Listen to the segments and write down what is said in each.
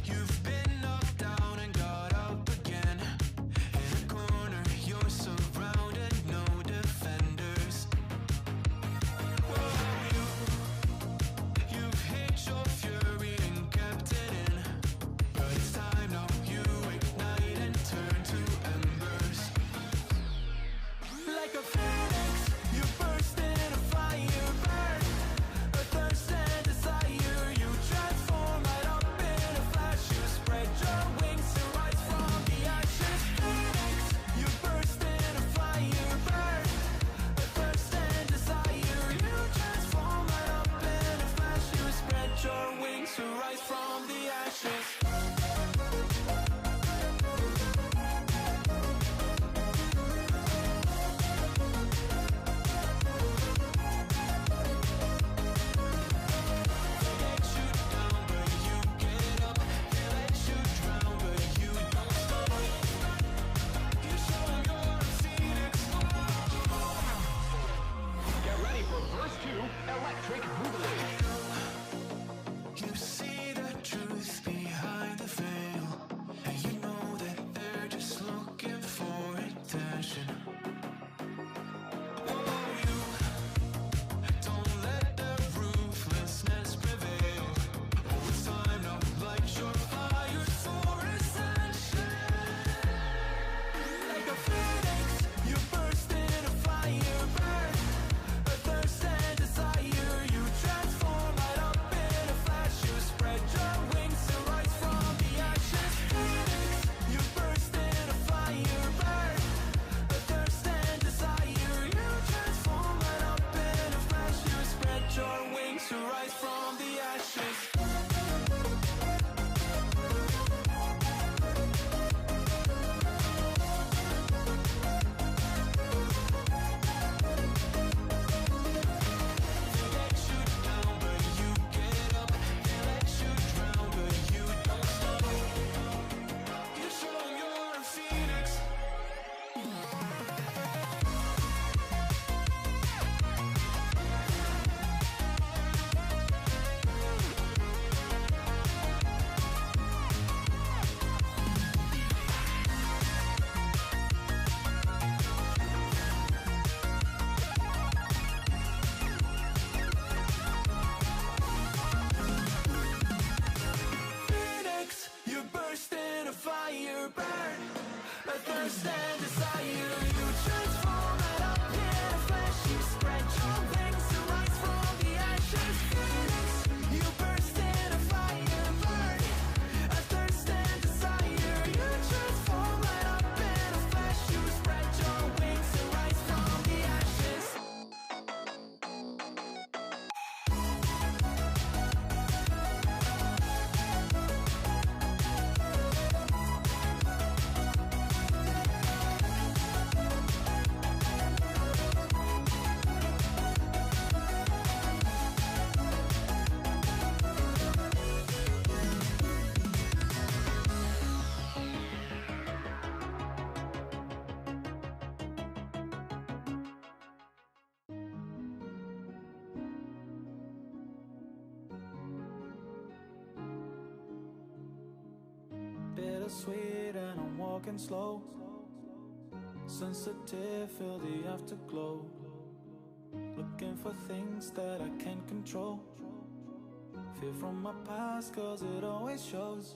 You've been knocked down and got up again. In a corner, you're surrounded, no defenders. Whoa, you've hid your fury and kept it in. But it's time now, you ignite and turn to embers. Like a phoenix, you burst in a fire burn. A thirst and desire, you transform right up in a flash. You spread your wings and rise from the ashes. Phoenix, you burst in a fire burn. A thirst and desire, you transform right up in a flash. You spread your wings to rise from the ashes. Electric Boogaloo. You see the truth behind the veil, and you know that they're just looking for attention. Oh, you don't let the ruthlessness prevail. Oh, it's time now, light your fires for ascension. Like a phoenix, you burst in a fire burn. A thirst and desire, you transform right up in a flash. You spread your wings and rise from the ashes. Phoenix, you burst in a fire burn. A thirst and desire, you transform right up in a flash. You spread your wings to rise from the ashes. Bittersweet and I'm walking slow. Sensitive, feel the afterglow. Looking for things that I can't control. Fear from my past cause it always shows.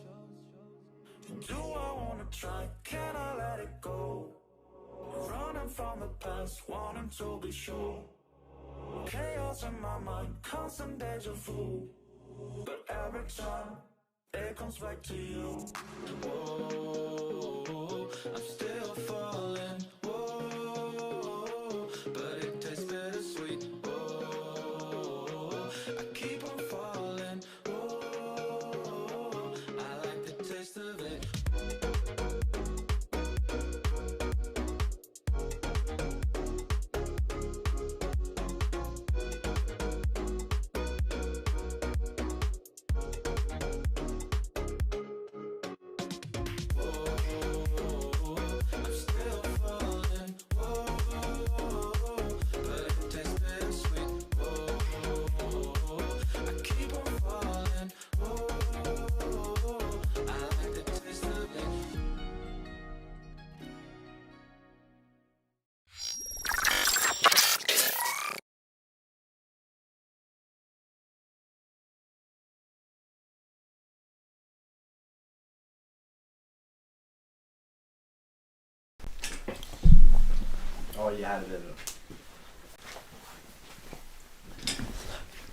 Do I wanna try? Can I let it go? Running from the past, wanting to be sure. Chaos in my mind, constant deja vu. But every time it comes back to you. Whoa, I'm still falling. Whoa, but it tastes bittersweet. Whoa, I keep on falling. Whoa, I like the taste of it. you had it.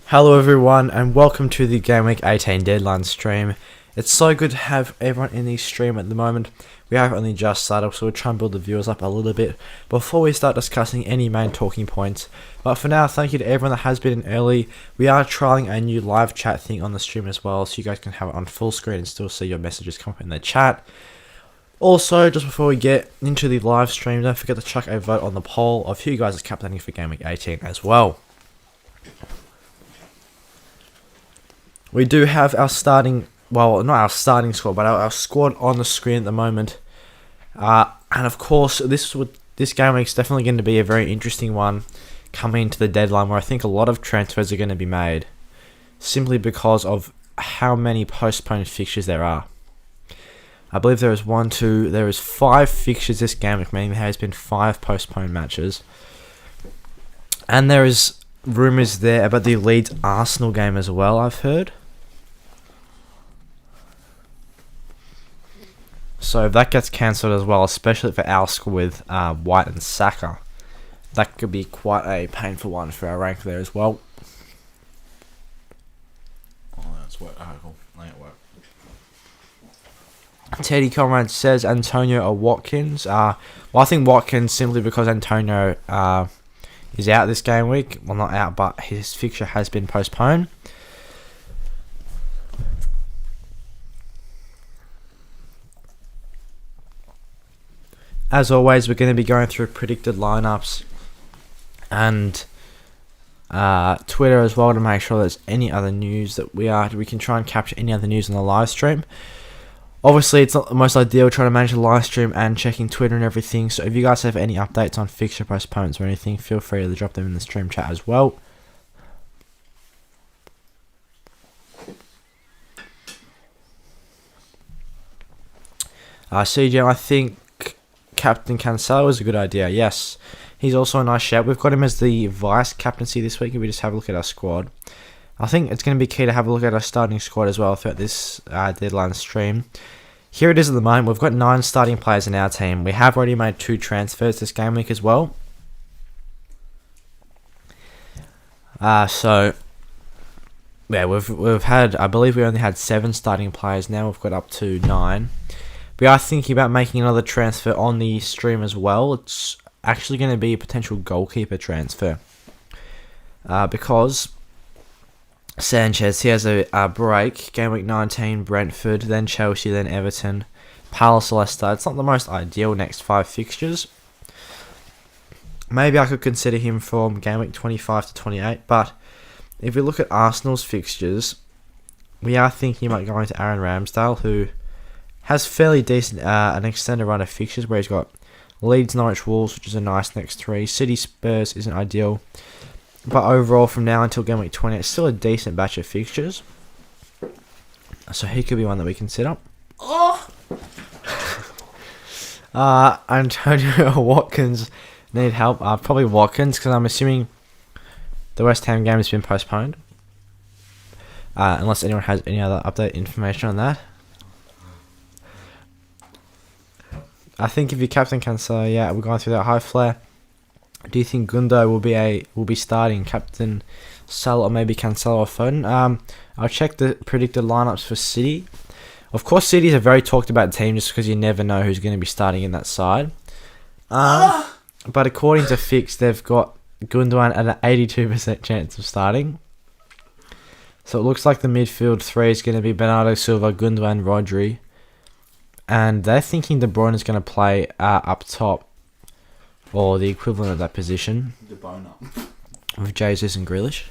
Hello everyone and welcome to the Game Week 18 deadline stream. It's so good to have everyone in the stream at the moment. We have only just started, so we'll try and build the viewers up a little bit before we start discussing any main talking points. But for now, thank you to everyone that has been in early. We are trialing a new live chat thing on the stream as well, so you guys can have it on full screen and still see your messages come up in the chat. Also, just before we get into the live stream, don't forget to chuck a vote on the poll of who you guys are captaining for Game Week 18 as well. We do have our starting, well, not our starting squad, but our squad on the screen at the moment. And of course, this game week is definitely going to be a very interesting one coming into the deadline, where I think a lot of transfers are going to be made, simply because of how many postponed fixtures there are. I believe there is 5 fixtures this game week, meaning there has been 5 postponed matches. And there is rumours there about the Leeds Arsenal game as well, I've heard. So if that gets cancelled as well, especially for our score with White and Saka, that could be quite a painful one for our rank there as well. Oh, that's work. Oh, cool. Work. Teddy Comrade says Antonio or Watkins. Well, I think Watkins simply because Antonio is out this game week. Well, not out, but his fixture has been postponed. As always, we're going to be going through predicted lineups and Twitter as well to make sure there's any other news that we can try and capture any other news on the live stream. Obviously, it's not the most ideal trying to manage the live stream and checking Twitter and everything, so if you guys have any updates on fixture postponements or anything, feel free to drop them in the stream chat as well. CJ, I think Captain Cancelo is a good idea. Yes, he's also a nice shout. We've got him as the vice captaincy this week if we just have a look at our squad. I think it's going to be key to have a look at our starting squad as well throughout this deadline stream. Here it is at the moment. We've got 9 starting players in our team. We have already made 2 transfers this game week as well. So yeah, we've had, I believe we only had 7 starting players. Now we've got up to 9. We are thinking about making another transfer on the stream as well. It's actually going to be a potential goalkeeper transfer. Because Sanchez, he has a break. Game week 19, Brentford, then Chelsea, then Everton, Palace, Leicester. It's not the most ideal next 5 fixtures. Maybe I could consider him from game week 25 to 28. But if we look at Arsenal's fixtures, we are thinking about going to Aaron Ramsdale, who has fairly decent an extended run of fixtures, where he's got Leeds, Norwich, Wolves, which is a nice next 3. City, Spurs isn't ideal, but overall from now until game week 20, it's still a decent batch of fixtures. So he could be one that we consider. Antonio Watkins need help. Probably Watkins, because I'm assuming the West Ham game has been postponed. Unless anyone has any other update information on that. I think if you captain Cancelo, yeah, we're going through that high flare. Do you think Gundo will be starting captain Salah or maybe Cancelo or Foden? I'll check the predicted lineups for City. Of course, City is a very talked about team just because you never know who's going to be starting in that side. But according to Fix, they've got Gundogan at an 82% chance of starting. So it looks like the midfield 3 is going to be Bernardo Silva, Gundogan, Rodri. And they're thinking De Bruyne is going to play up top, or the equivalent of that position, De Bruyne. with Jesus and Grealish.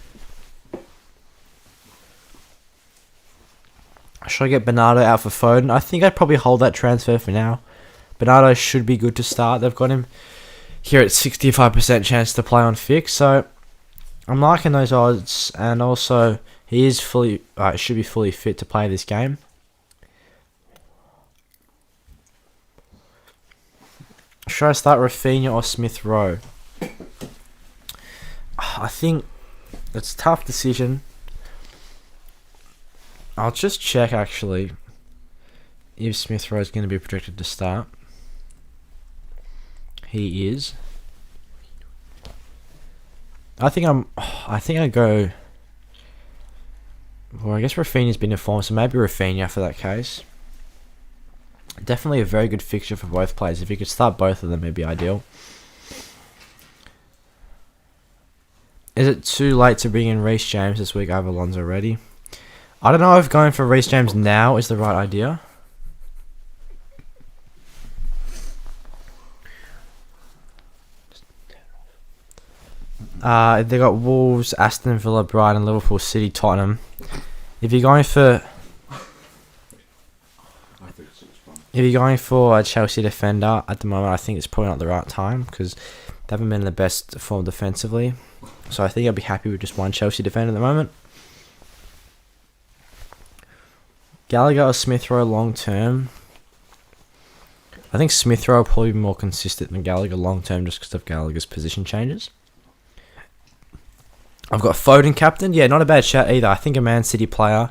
Should I get Bernardo out for Foden? I think I'd probably hold that transfer for now. Bernardo should be good to start. They've got him here at 65% chance to play on Fix, so I'm liking those odds. And also, he is should be fully fit to play this game. Should I start Rafinha or Smith Rowe? I think it's a tough decision. I'll just check actually if Smith Rowe is going to be projected to start. He is. I think I go. Well, I guess Rafinha's been informed, so maybe Rafinha for that case. Definitely a very good fixture for both players. If you could start both of them, it'd be ideal. Is it too late to bring in Reece James this week? I have Alonso ready. I don't know if going for Reece James now is the right idea. They got Wolves, Aston Villa, Brighton, Liverpool, City, Tottenham. If you're going for a Chelsea defender at the moment, I think it's probably not the right time because they haven't been in the best form defensively. So I think I'd be happy with just one Chelsea defender at the moment. Gallagher or Smith Rowe long term. I think Smith Rowe will probably be more consistent than Gallagher long term just because of Gallagher's position changes. I've got Foden captain. Yeah, not a bad shout either. I think a Man City player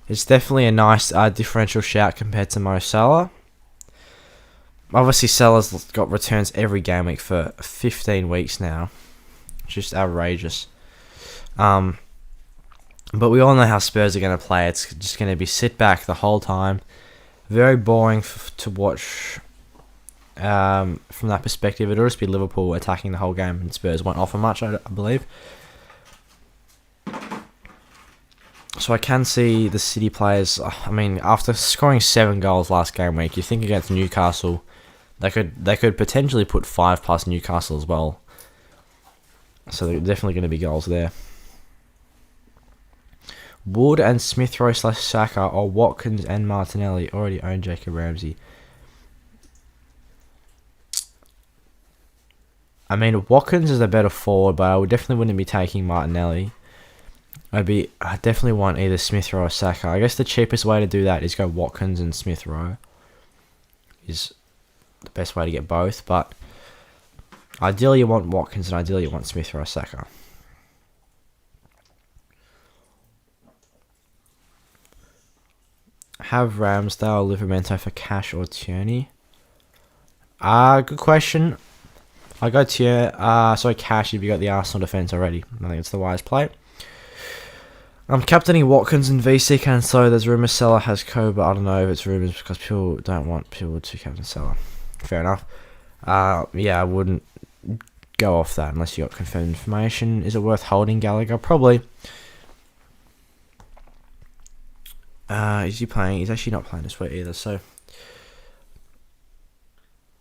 is definitely a nice differential shout compared to Mo Salah. Obviously, Salah's got returns every game week for 15 weeks now. Just outrageous. But we all know how Spurs are going to play. It's just going to be sit back the whole time. Very boring to watch from that perspective. It'll just be Liverpool attacking the whole game and Spurs won't offer much, I believe. So I can see the City players. I mean, after scoring 7 goals last game week, you think against Newcastle, they could potentially put 5 past Newcastle as well. So there are definitely going to be goals there. Wood and Smith Rowe / Saka or Watkins and Martinelli already own Jacob Ramsey. I mean, Watkins is a better forward, but I definitely wouldn't be taking Martinelli. I definitely want either Smith Rowe or Saka. I guess the cheapest way to do that is go Watkins and Smith Rowe. Is the best way to get both, but ideally you want Watkins and ideally you want Smith Rowe or Saka. Have Ramsdale, Livramento for Cash or Tierney? Good question. I go Cash if you got the Arsenal defence already. I think it's the wise play. I'm captaining Watkins and VC Cancelo. There's rumours Salah has but I don't know if it's rumours because people don't want people to captain Salah. Fair enough. Yeah, I wouldn't go off that unless you got confirmed information. Is it worth holding Gallagher? Probably. Is he playing? He's actually not playing this week either, so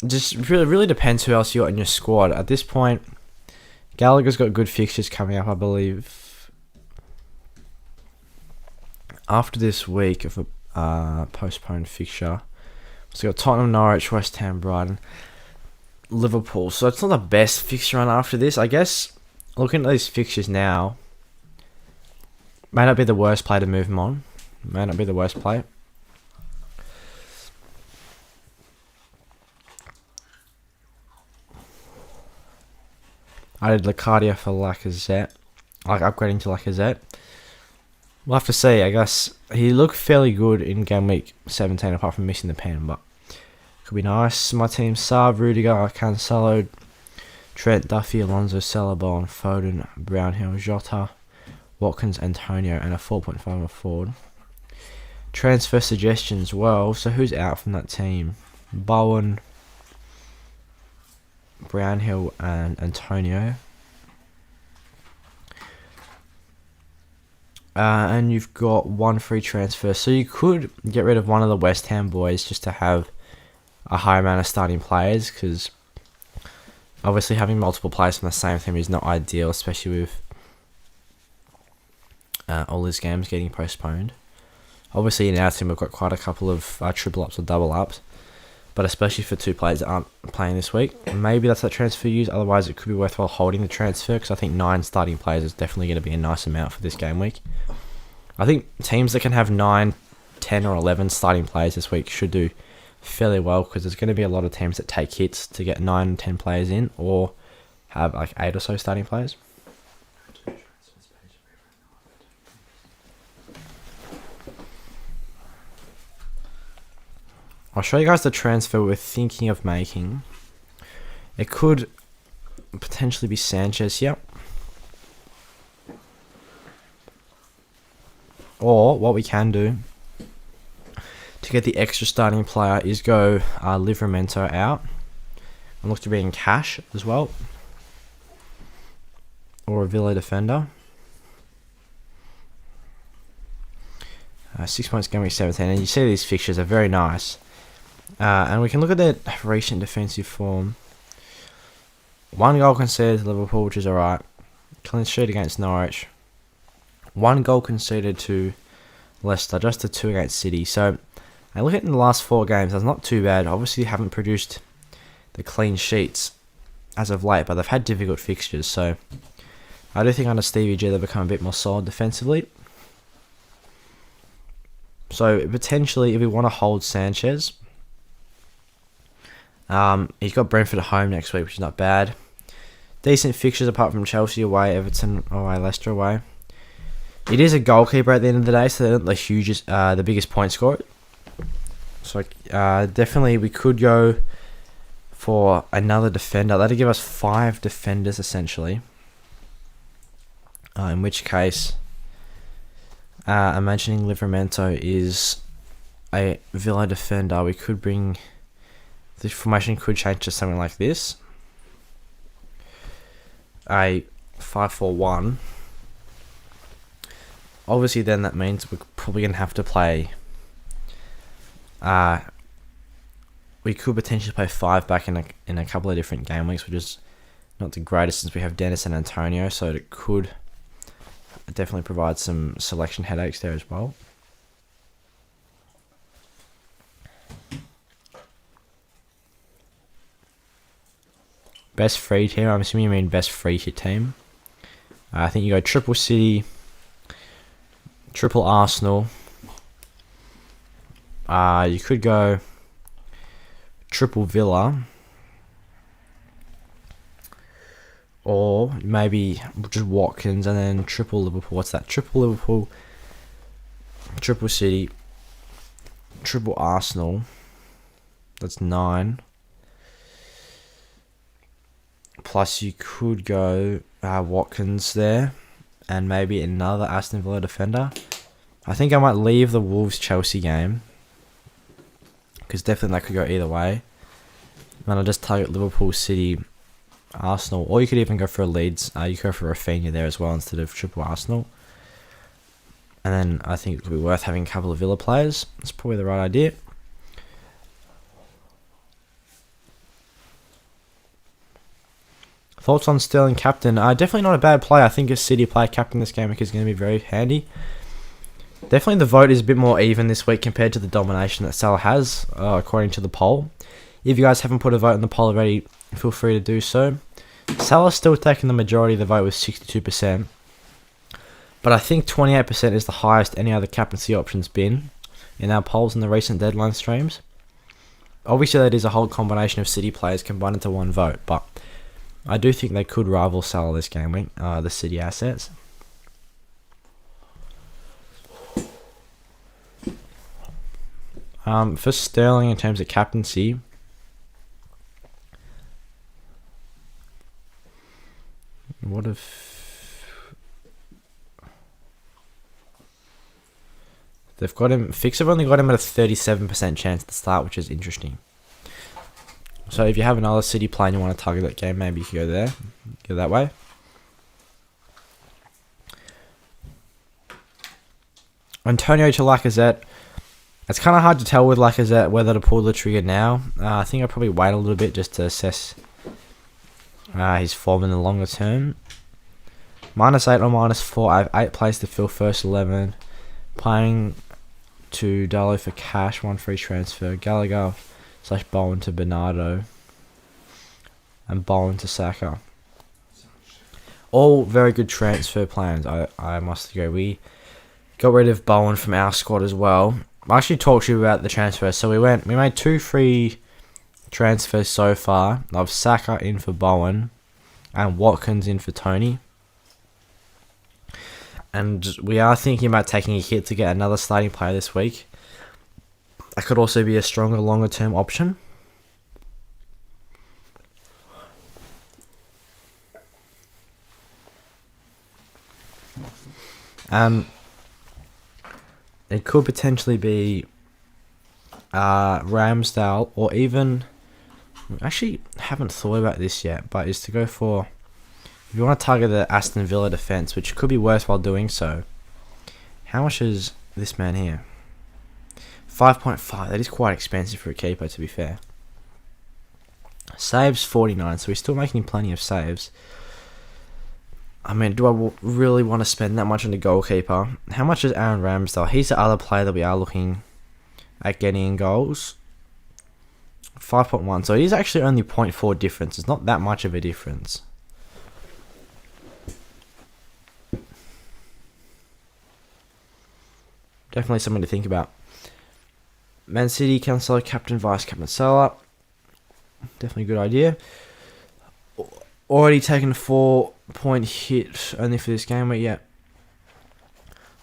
just really depends who else you got in your squad. At this point, Gallagher's got good fixtures coming up, I believe. After this week of a postponed fixture, so you got Tottenham, Norwich, West Ham, Brighton, Liverpool. So it's not the best fixture run after this. I guess looking at these fixtures now, may not be the worst play to move him on. May not be the worst play. I did Lacadia for Lacazette, like upgrading to Lacazette. We'll have to see. I guess he looked fairly good in game week 17, apart from missing the pen, but could be nice. My team: Saab, Rudiger, Cancelo, Trent, Duffy, Alonso, Salabon, Foden, Brownhill, Jota, Watkins, Antonio, and a 4.5 forward. Transfer suggestions. Well, so who's out from that team? Bowen, Brownhill, and Antonio. And you've got 1 free transfer. So you could get rid of one of the West Ham boys just to have a higher amount of starting players, because obviously having multiple players from the same team is not ideal, especially with all these games getting postponed. Obviously in our team we've got quite a couple of triple ups or double ups, but especially for 2 players that aren't playing this week, maybe that's that transfer use. Otherwise it could be worthwhile holding the transfer, because I think 9 starting players is definitely going to be a nice amount for this game week. I think teams that can have 9, 10 or 11 starting players this week should do fairly well, because there's going to be a lot of teams that take hits to get 9 and 10 players in, or have like 8 or so starting players. I'll show you guys the transfer we're thinking of making. It could potentially be Sanchez here. Or what we can do to get the extra starting player is go Livramento out and look to be in cash as well, or a Villa defender. 6 points game week 17, and you see these fixtures are very nice. And we can look at their recent defensive form. 1 goal conceded to Liverpool, which is alright. Clean sheet against Norwich. 1 goal conceded to Leicester, just a 2 against City. So, I look at in the last 4 games, that's not too bad. Obviously, they haven't produced the clean sheets as of late, but they've had difficult fixtures. So, I do think under Stevie G, they've become a bit more solid defensively. So, potentially, if we want to hold Sanchez, he's got Brentford at home next week, which is not bad. Decent fixtures apart from Chelsea away, Everton away, Leicester away. It is a goalkeeper at the end of the day, so they're not the biggest point scorer. So definitely we could go for another defender. That'd give us 5 defenders essentially. In which case, I'm mentioning Livramento is a Villa defender. We could bring the formation could change to something like this. A 5-4-1. Obviously, then that means we're probably going to have to play. We could potentially play 5 back in a couple of different game weeks, which is not the greatest since we have Dennis and Antonio, so it could definitely provide some selection headaches there as well. Best free team. I'm assuming you mean best free hit team. I think you go triple City, triple Arsenal. You could go triple Villa, or maybe just Watkins and then triple Liverpool. What's that? Triple Liverpool, triple City, triple Arsenal. That's 9. Plus, you could go Watkins there, and maybe another Aston Villa defender. I think I might leave the Wolves-Chelsea game, because definitely that could go either way. And I'll just target Liverpool, City, Arsenal, or you could even go for a Leeds. You could go for Rafinha there as well instead of triple Arsenal. And then I think it could be worth having a couple of Villa players. That's probably the right idea. Thoughts on Sterling captain? Definitely not a bad play. I think a City player captain this game week is going to be very handy. Definitely the vote is a bit more even this week compared to the domination that Salah has, according to the poll. If you guys haven't put a vote in the poll already, feel free to do so. Salah's still taking the majority of the vote with 62%. But I think 28% is the highest any other captaincy option's been in our polls in the recent deadline streams. Obviously that is a whole combination of City players combined into one vote, but I do think they could rival Salah this game week, the City assets. For Sterling in terms of captaincy, what if they've got him? Fixture have only got him at a 37% chance to start, which is interesting. So if you have another City player and you want to target that game, maybe you can go there, go that way. Antonio to Lacazette. It's kind of hard to tell with Lacazette whether to pull the trigger now. I think I'll probably wait a little bit just to assess his form in the longer term. -8 or -4. I have 8 players to fill first 11. Playing to Darlow for cash, 1 free transfer. Gallagher / Bowen to Bernardo. And Bowen to Saka. All very good transfer plans, I must agree. We got rid of Bowen from our squad as well. I actually talked to you about the transfer. So we made 2 free transfers so far. Of Saka in for Bowen and Watkins in for Tony. And we are thinking about taking a hit to get another starting player this week. That could also be a stronger, longer term option. it could potentially be Ramsdale, or even, actually haven't thought about this yet, but is to go for, if you want to target the Aston Villa defence, which could be worthwhile doing so. How much is this man here? 5.5. That is quite expensive for a keeper, to be fair. Saves 49, so he's still making plenty of saves. I mean, do I really want to spend that much on a goalkeeper? How much is Aaron Ramsdale? He's the other player that we are looking at getting in goals. 5.1, so it is actually only 0.4 difference. It's not that much of a difference. Definitely something to think about. Man City, Cancelo, captain, vice captain, Salah. Definitely a good idea. Already taken a 4-point hit only for this game week yet.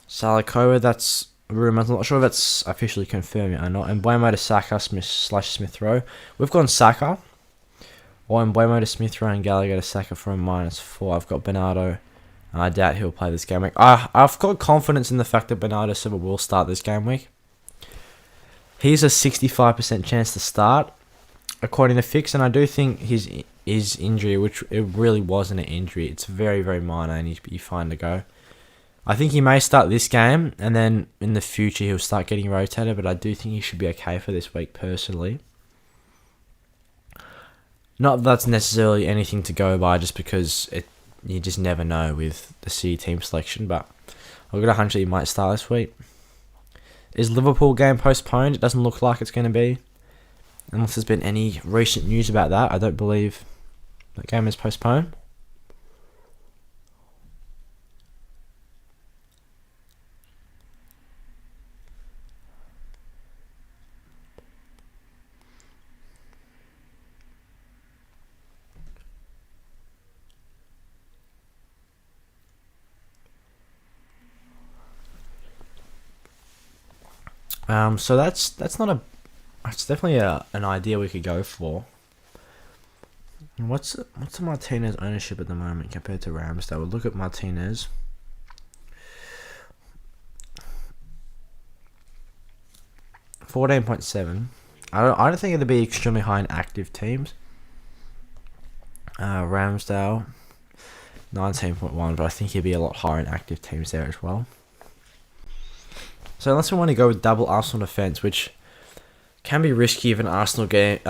Salah, that's rumours. I'm not sure if that's officially confirmed yet or not. And Mbeumo to Saka, Smith Rowe. We've gone Saka. Or Mbeumo to Smith Rowe and Gallagher to Saka for a -4. I've got Bernardo. And I doubt he'll play this game week. I've got confidence in the fact that Bernardo Silva will start this game week. He's a 65% chance to start, according to Fix, and I do think his injury, which it really wasn't an injury, it's very, very minor, and he'd be fine to go. I think he may start this game, and then in the future he'll start getting rotated, but I do think he should be okay for this week, personally. Not that that's necessarily anything to go by, just because you just never know with the City team selection, but I've got a hunch that he might start this week. Is Liverpool game postponed? It doesn't look like it's going to be. Unless there's been any recent news about that. I don't believe that game is postponed. So that's not a. It's definitely an idea we could go for. What's the Martinez ownership at the moment compared to Ramsdale? We'll look at Martinez. $14.7. I don't think it'll be extremely high in active teams. Ramsdale 19.1, but I think he'll be a lot higher in active teams there as well. So unless we want to go with double Arsenal defence, which can be risky if an Arsenal game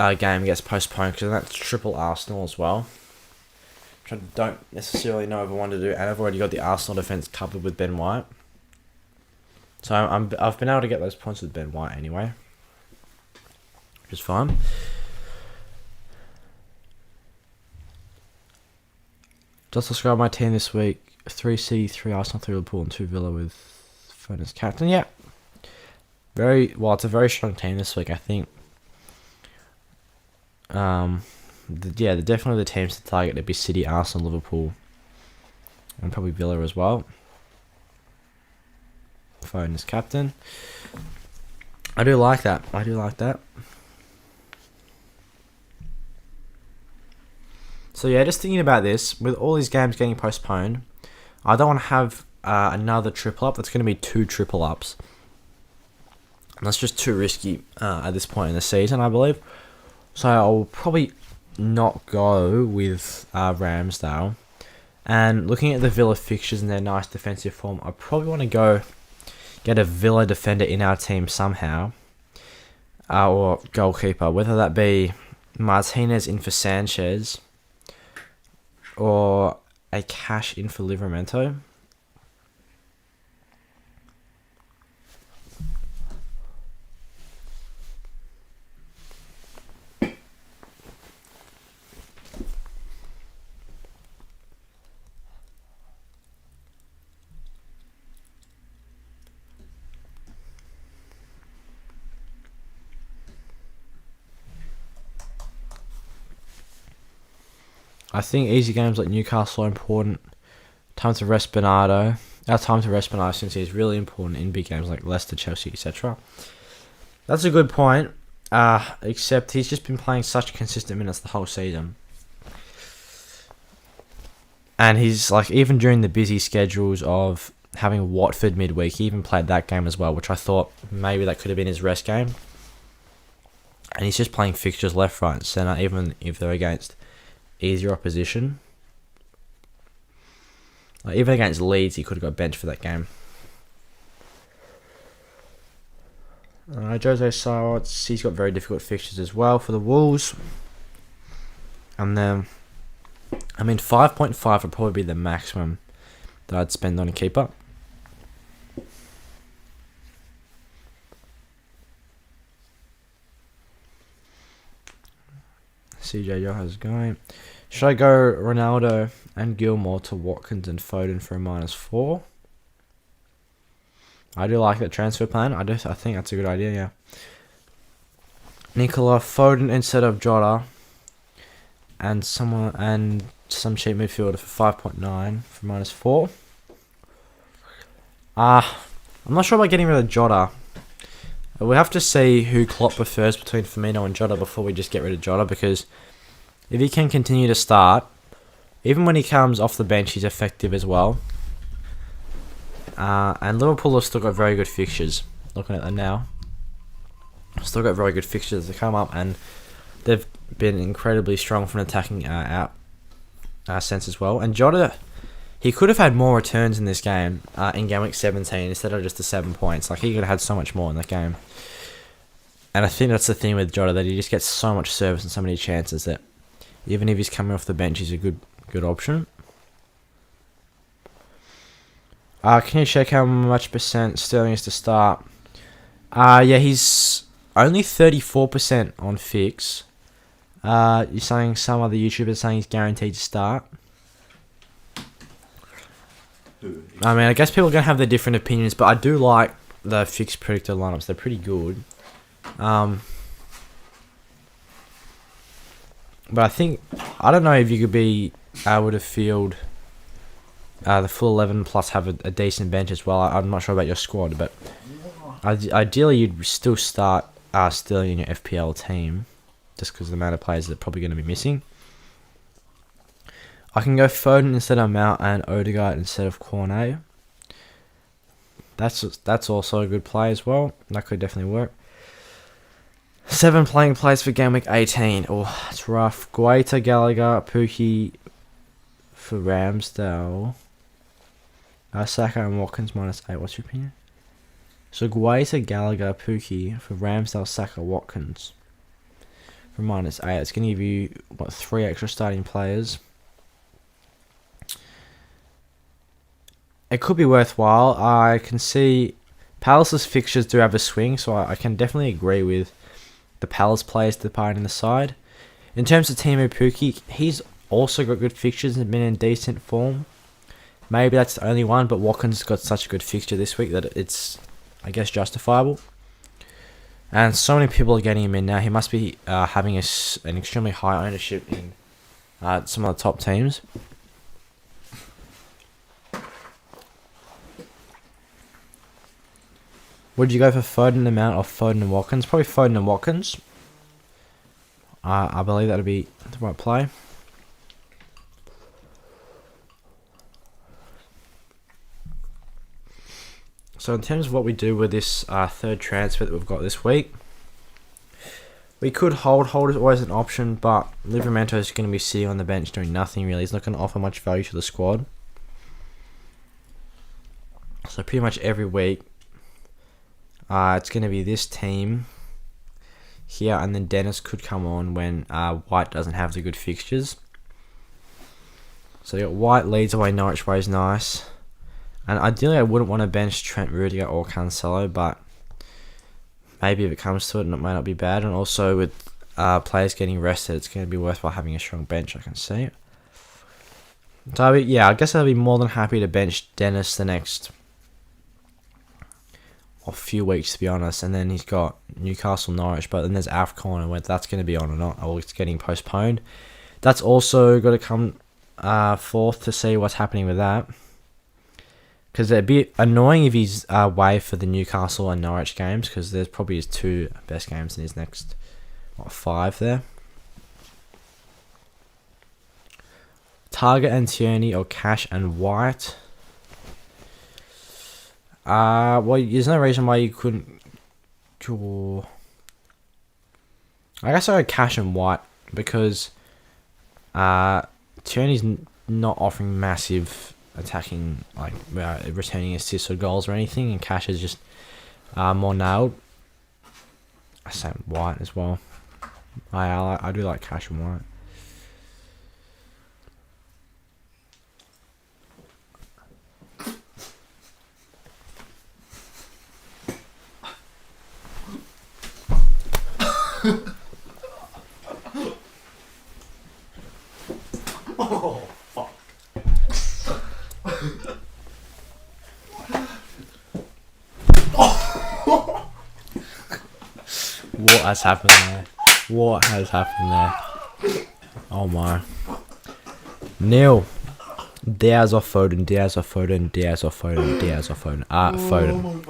gets postponed, because that's triple Arsenal as well, which I don't necessarily know if I want to do, and I've already got the Arsenal defence covered with Ben White. So I've been able to get those points with Ben White anyway, which is fine. Just describe my team this week: 3 City, 3 Arsenal, 3 Liverpool, and 2 Villa with Foden as captain. Yeah. It's a very strong team this week, I think. They're definitely the teams to target. It'd be City, Arsenal, Liverpool, and probably Villa as well. Foden as captain. I do like that. So yeah, just thinking about this, with all these games getting postponed, I don't want to have another triple up. That's going to be 2 triple ups. That's just too risky at this point in the season, I believe. So I'll probably not go with Ramsdale. And looking at the Villa fixtures and their nice defensive form, I probably want to go get a Villa defender in our team somehow. Or goalkeeper, whether that be Martinez in for Sanchez or a cash in for Livramento. I think easy games like Newcastle are important. Time to rest Bernardo. Our time to rest Bernardo since he's really important in big games like Leicester, Chelsea, etc. That's a good point. Except he's just been playing such consistent minutes the whole season. And he's like, even during the busy schedules of having Watford midweek. He even played that game as well, which I thought maybe that could have been his rest game. And he's just playing fixtures left, right, and centre, even if they're against easier opposition. Like even against Leeds, he could have got benched for that game. Jose Sarwatz, he's got very difficult fixtures as well for the Wolves. And then, 5.5 would probably be the maximum that I'd spend on a keeper. CJ Yoha's going. Should I go Ronaldo and Gilmore to Watkins and Foden for a -4? I do like that transfer plan. I think that's a good idea, yeah. Nicola Foden instead of Jota. And some cheap midfielder for 5.9 for -4. I'm not sure about getting rid of Jota. We have to see who Klopp prefers between Firmino and Jota before we just get rid of Jota, because if he can continue to start, even when he comes off the bench, he's effective as well. And Liverpool have still got very good fixtures. Looking at them now, still got very good fixtures to come up, and they've been incredibly strong from an attacking sense as well. And Jota, he could have had more returns in this game in game week 17 instead of just the 7 points. Like, he could have had so much more in that game. And I think that's the thing with Jota, that he just gets so much service and so many chances that even if he's coming off the bench, he's a good option. Can you check how much percent Sterling is to start? Yeah, he's only 34% on fix. You're saying some other YouTubers saying he's guaranteed to start. I guess people are going to have their different opinions, but I do like the fixed predictor lineups. They're pretty good. But I think, I don't know if you could be able to field the full 11 plus have a decent bench as well. I'm not sure about your squad, but ideally you'd still start Sterling in your FPL team, just because of the amount of players that are probably going to be missing. I can go Foden instead of Mount and Odegaard instead of Cornet. That's also a good play as well. That could definitely work. 7 playing players for game week 18. Oh, it's rough. Guaita, Gallagher, Pookie for Ramsdale. Saka and Watkins -8. What's your opinion? So Guaita, Gallagher, Pookie for Ramsdale, Saka, Watkins for -8. It's going to give you 3 extra starting players. It could be worthwhile. I can see Palace's fixtures do have a swing, so I can definitely agree with the Palace players departing the side. In terms of Timo Pukki, he's also got good fixtures and been in decent form. Maybe that's the only one, but Watkins got such a good fixture this week that it's, I guess, justifiable. And so many people are getting him in now. He must be having an extremely high ownership in some of the top teams. Would you go for Foden and Mount or Foden and Watkins? Probably Foden and Watkins. I believe that would be the right play. So in terms of what we do with this third transfer that we've got this week, we could hold. Hold is always an option, but Livramento is going to be sitting on the bench doing nothing really. He's not going to offer much value to the squad. So pretty much every week, it's going to be this team here, and then Dennis could come on when White doesn't have the good fixtures. So you got White, Leeds away, Norwich away is nice. And ideally I wouldn't want to bench Trent, Rudiger or Cancelo, but maybe if it comes to it, it might not be bad. And also with players getting rested, it's going to be worthwhile having a strong bench, I can see. So I guess I'll be more than happy to bench Dennis the next few weeks, to be honest. And then he's got Newcastle, Norwich, but then there's AFCON, and whether that's going to be on or not, or it's getting postponed. That's also got to come forth to see what's happening with that. Because it'd be annoying if he's away for the Newcastle and Norwich games, because there's probably his 2 best games in his next 5 there. Target and Tierney or Cash and White. Well, there's no reason why you couldn't draw. I guess I would cash and white because Tierney's not offering massive attacking, like returning assists or goals or anything, and cash is just more nailed. I say white as well. I do like cash and white. Oh, fuck. What has happened there? What has happened there? Oh my. Neil. Diaz off Foden, Diaz off Foden, Diaz off Foden, Diaz off Foden. Foden.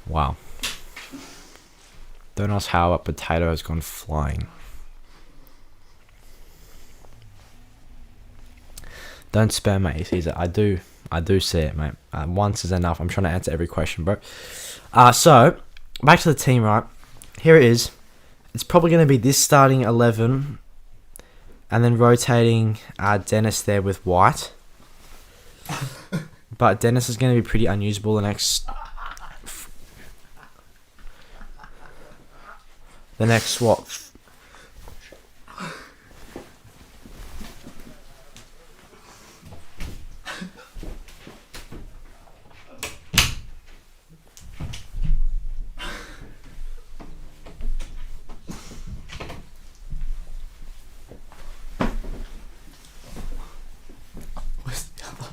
Wow. Don't ask how a potato has gone flying. Don't spam, mate. He sees it. I do see it, mate. Once is enough. I'm trying to answer every question, bro. So, back to the team, right? Here it is. It's probably going to be this starting 11. And then rotating Dennis there with White. But Dennis is going to be pretty unusable the next what? Where's the other?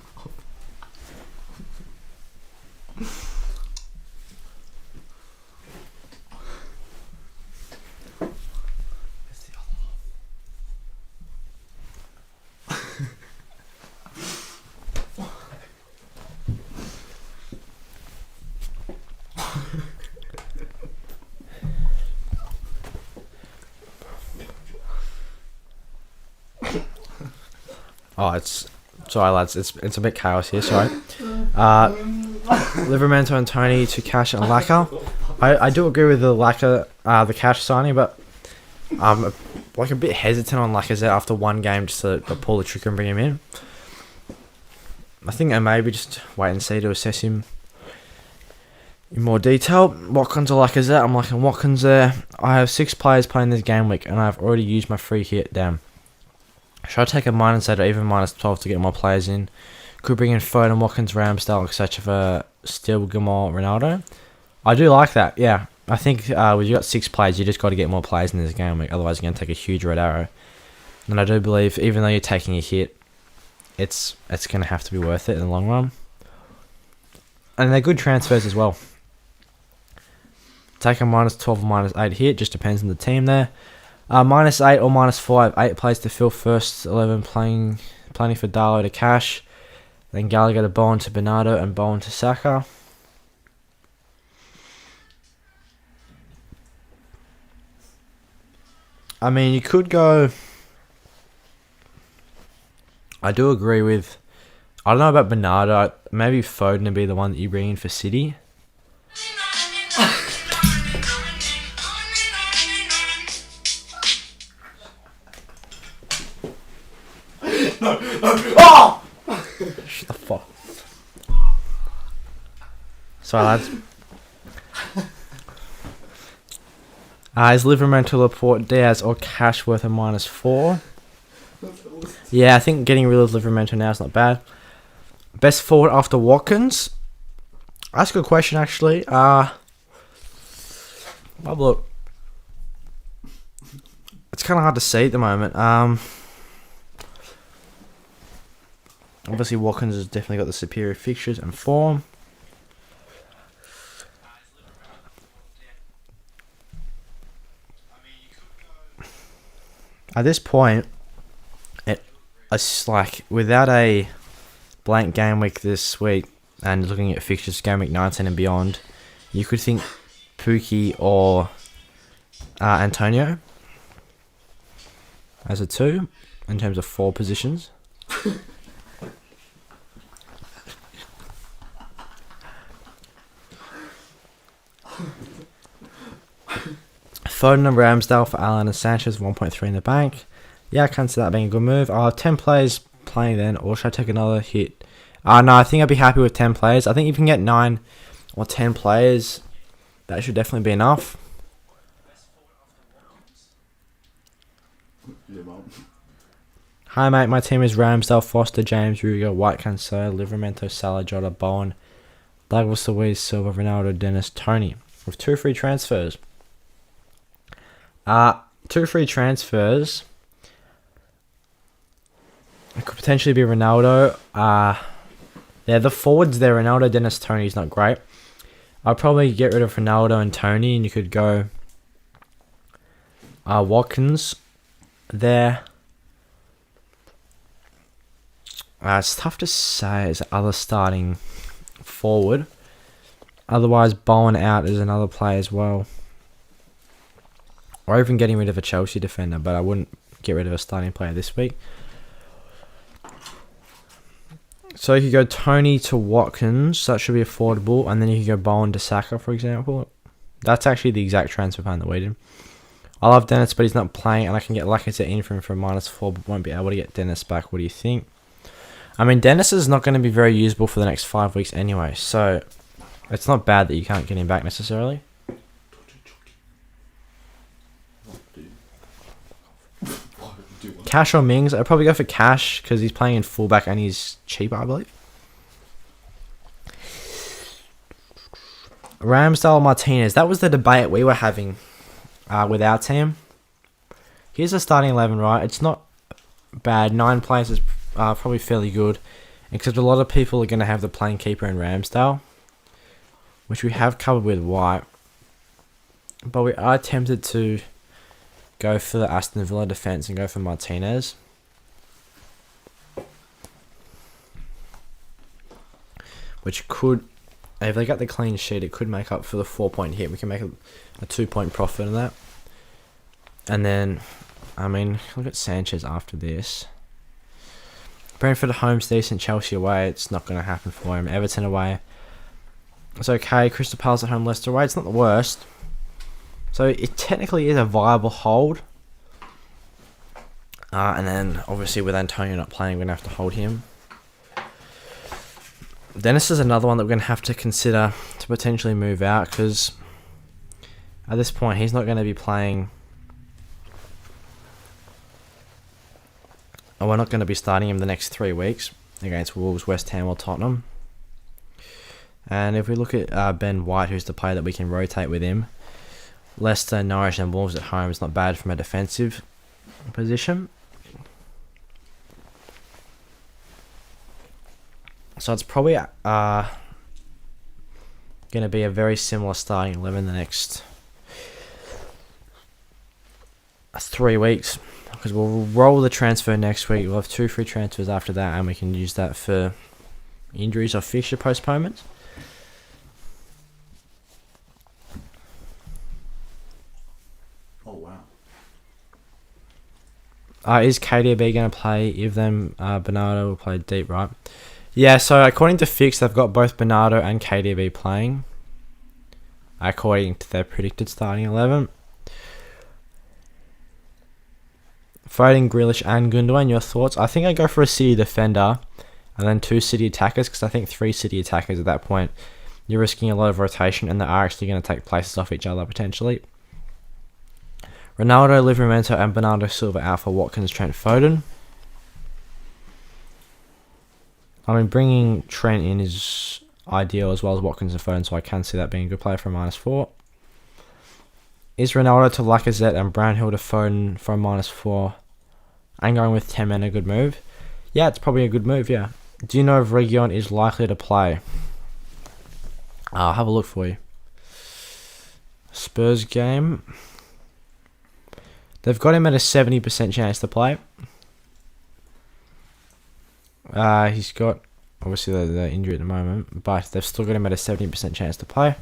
Oh, sorry, lads. It's a bit chaos here. Sorry. Livermento and Tony to Cash and Lacquer. I do agree with the Lacquer, the Cash signing, but I'm like a bit hesitant on Lacazette after one game just to pull the trigger and bring him in. I think I maybe just wait and see to assess him in more detail. Watkins or Lacazette? I'm liking Watkins there. I have 6 players playing this game week, and I've already used my free hit. Damn. Should I take a -8 or even -12 to get more players in? Could bring in Foden, Watkins, Ramsdale, etc. Still Gilmore, Ronaldo. I do like that, yeah. I think when you got 6 players, you just got to get more players in this game. Otherwise, you're going to take a huge red arrow. And I do believe, even though you're taking a hit, it's going to have to be worth it in the long run. And they're good transfers as well. Take a -12 or -8 hit, just depends on the team there. -8 or -4, 8 players to fill first 11 plenty for Darlow to Cash. Then Gallagher to Bowen to Bernardo and Bowen to Saka. I mean, you could go... I do agree with... I don't know about Bernardo. Maybe Foden would be the one that you bring in for City. Oh! Shut the fuck. Sorry, lads. Is Livermore, Laporte, Diaz or Cash worth a -4? Yeah, I think getting rid of Livermore now is not bad. Best forward after Watkins? That's a good question, actually. Well, look. It's kind of hard to see at the moment. Obviously, Watkins has definitely got the superior fixtures and form. At this point, it's like without a blank game week this week and looking at fixtures game week 19 and beyond, you could think Pookie or Antonio as a 2. in terms of forward positions. Foden and Ramsdale for Allen and Sanchez, 1.3 in the bank. Yeah, I can see that being a good move. I'll have 10 players playing then, or should I take another hit? No, I think I'd be happy with 10 players. I think if you can get 9 or 10 players, that should definitely be enough. Hi mate, my team is Ramsdale, Foster, James, Rudiger, White, Cancelo, Livramento, Salah, Jota, Bowen, Douglas, Luiz, Silva, Ronaldo, Dennis, Tony, with 2 free transfers. 2 free transfers. It could potentially be Ronaldo. Yeah, the forwards there, Ronaldo, Dennis, Tony is not great. I'll probably get rid of Ronaldo and Tony, and you could go Watkins there. It's tough to say as other starting forward. Otherwise, Bowen out is another player as well. Or even getting rid of a Chelsea defender, but I wouldn't get rid of a starting player this week. So you could go Tony to Watkins, that should be affordable, and then you could go Bowen to Saka, for example. That's actually the exact transfer plan that we did. I love Dennis, but he's not playing, and I can get Lacazette in for him for a -4, but won't be able to get Dennis back. What do you think? I mean, Dennis is not going to be very usable for the next 5 weeks anyway, so it's not bad that you can't get him back necessarily. Cash or Mings? I'd probably go for Cash because he's playing in fullback and he's cheap, I believe. Ramsdale or Martinez? That was the debate we were having with our team. Here's the starting 11, right? It's not bad. 9 players is probably fairly good, except a lot of people are going to have the playing keeper in Ramsdale, which we have covered with White. But we are tempted to go for the Aston Villa defence and go for Martinez. Which could, if they get the clean sheet, it could make up for the 4-point hit. We can make a 2-point profit on that. And then, I mean, look at Sanchez after this. Brentford at home's decent, Chelsea away, it's not going to happen for him. Everton away, it's okay. Crystal Palace at home, Leicester away, it's not the worst. So it technically is a viable hold. And then, obviously, with Antonio not playing, we're going to have to hold him. Dennis is another one that we're going to have to consider to potentially move out, because at this point, he's not going to be playing. And we're not going to be starting him the next 3 weeks against Wolves, West Ham or Tottenham. And if we look at Ben White, who's the player that we can rotate with him, Leicester, Norwich and Wolves at home is not bad from a defensive position. So it's probably going to be a very similar starting 11 the next 3 weeks. Because we'll roll the transfer next week. We'll have 2 free transfers after that, and we can use that for injuries or fixture postponements. Oh, wow. Is KDB going to play? If then Bernardo will play deep, right? Yeah, so according to Fix, they've got both Bernardo and KDB playing, according to their predicted starting 11. Foden, Grealish and Gundogan, your thoughts? I think I'd go for a City defender and then 2 City attackers, because I think 3 City attackers at that point, you're risking a lot of rotation and they are actually going to take places off each other potentially. Ronaldo, Livramento and Bernardo Silva out for Watkins, Trent, Foden. I mean, bringing Trent in is ideal as well as Watkins and Foden, so I can see that being a good player for a -4. Is Ronaldo to Lacazette and Brownhill to Foden for a -4 and going with 10 men a good move? Yeah, it's probably a good move, yeah. Do you know if Reguilon is likely to play? I'll have a look for you. Spurs game. They've got him at a 70% chance to play. He's got, obviously, the injury at the moment, but they've still got him at a 70% chance to play.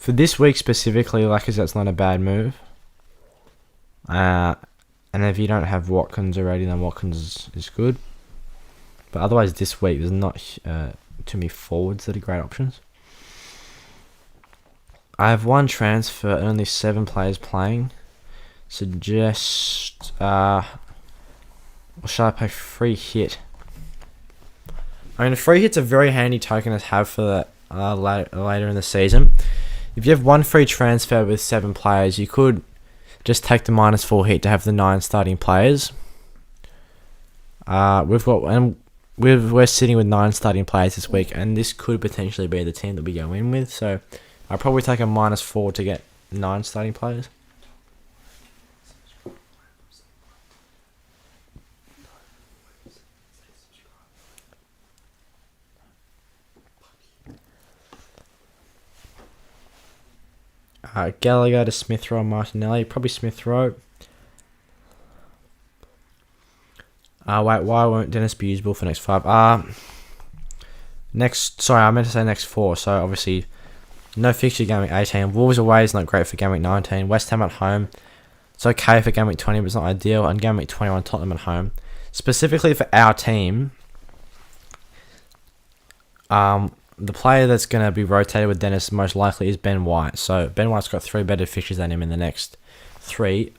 For this week specifically, Lacazette's not a bad move. And if you don't have Watkins already, then Watkins is good. But otherwise, this week there's not too many forwards that are great options. I have one transfer and only 7 players playing. Suggest, or shall I play free hit? I mean, a free hit's a very handy token to have for the, later in the season. If you have one free transfer with 7 players, you could just take the -4 hit to have the 9 starting players. We're sitting with 9 starting players this week, and this could potentially be the team that we go in with. So I'll probably take a -4 to get 9 starting players. Gallagher to Smith Rowe and Martinelli. Probably Smith Rowe. Wait, why won't Dennis be usable for next 5? I meant to say next 4. So obviously, no fixture game week 18. Wolves away is not great for game week 19. West Ham at home. It's okay for game week 20, but it's not ideal. And game week 21, Tottenham at home. Specifically for our team, the player that's going to be rotated with Dennis most likely is Ben White. So Ben White's got 3 better fixtures than him in the next 3,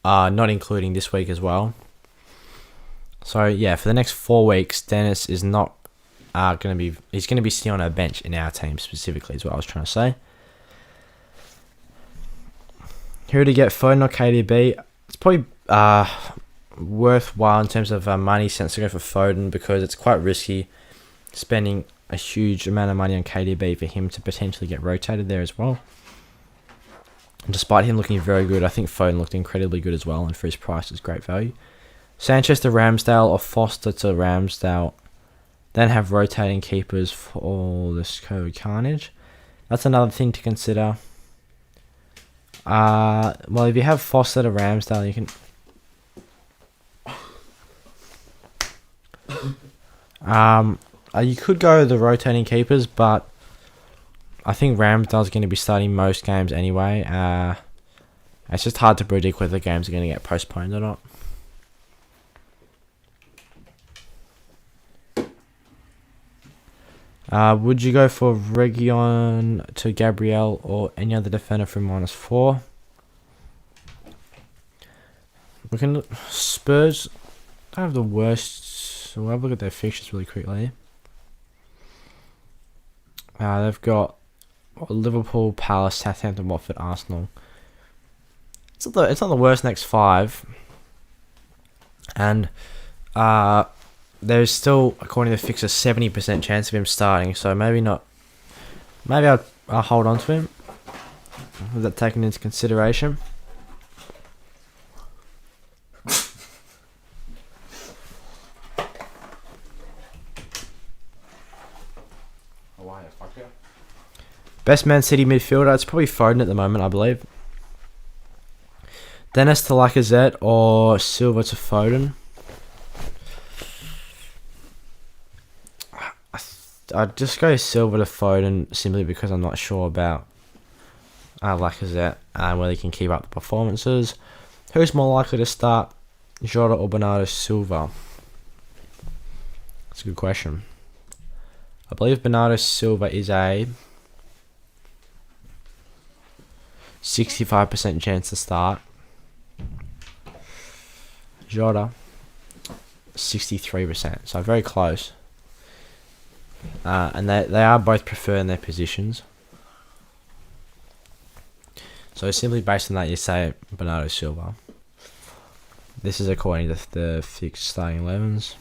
not including this week as well. So yeah, for the next 4 weeks, Dennis is not he's going to be sitting on a bench in our team specifically, is what I was trying to say. Who to get, Foden or KDB? It's probably worthwhile in terms of money sense to go for Foden, because it's quite risky spending a huge amount of money on KDB for him to potentially get rotated there as well. And despite him looking very good, I think Foden looked incredibly good as well, and for his price, it's great value. Sanchez to Ramsdale or Foster to Ramsdale. Then have rotating keepers for all this code carnage. That's another thing to consider. Well, if you have Foster to Ramsdale, you can... you could go the rotating keepers, but I think Ramsdale's going to be starting most games anyway. It's just hard to predict whether games are going to get postponed or not. Would you go for Region to Gabriel or any other defender from -4? We can look, Spurs don't have the worst. So we'll have a look at their fixtures really quickly. They've got Liverpool, Palace, Southampton, Watford, Arsenal. It's not the worst next 5. And there's still, according to Fixture, 70% chance of him starting. So maybe not. Maybe I'll hold on to him with that taken into consideration. Best Man City midfielder, it's probably Foden at the moment, I believe. Dennis to Lacazette or Silva to Foden. I'd just go Silva to Foden simply because I'm not sure about Lacazette and whether he can keep up the performances. Who's more likely to start, Jota or Bernardo Silva? That's a good question. I believe Bernardo Silva is a 65% chance to start. Jota, 63%. So very close. And they are both preferred in their positions. So simply based on that, you say Bernardo Silva. This is according to the fixed starting 11s.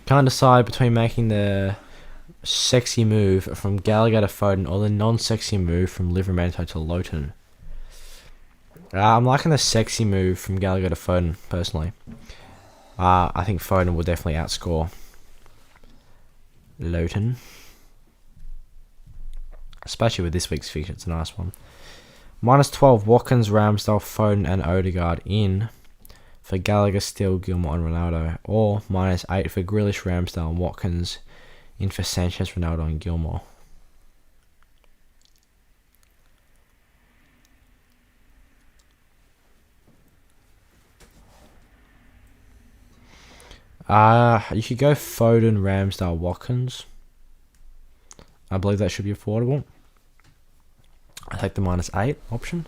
Can't decide between making the sexy move from Gallagher to Foden or the non-sexy move from Livramento to Lowton. I'm liking the sexy move from Gallagher to Foden, personally. I think Foden will definitely outscore Lowton. Especially with this week's fixture, it's a nice one. -12, Watkins, Ramsdale, Foden and Odegaard in for Gallagher, Steele, Gilmore and Ronaldo. Or -8 for Grealish, Ramsdale and Watkins in for Sanchez, Ronaldo and Gilmore. You could go Foden, Ramsdale, Watkins. I believe that should be affordable. I take the -8 option.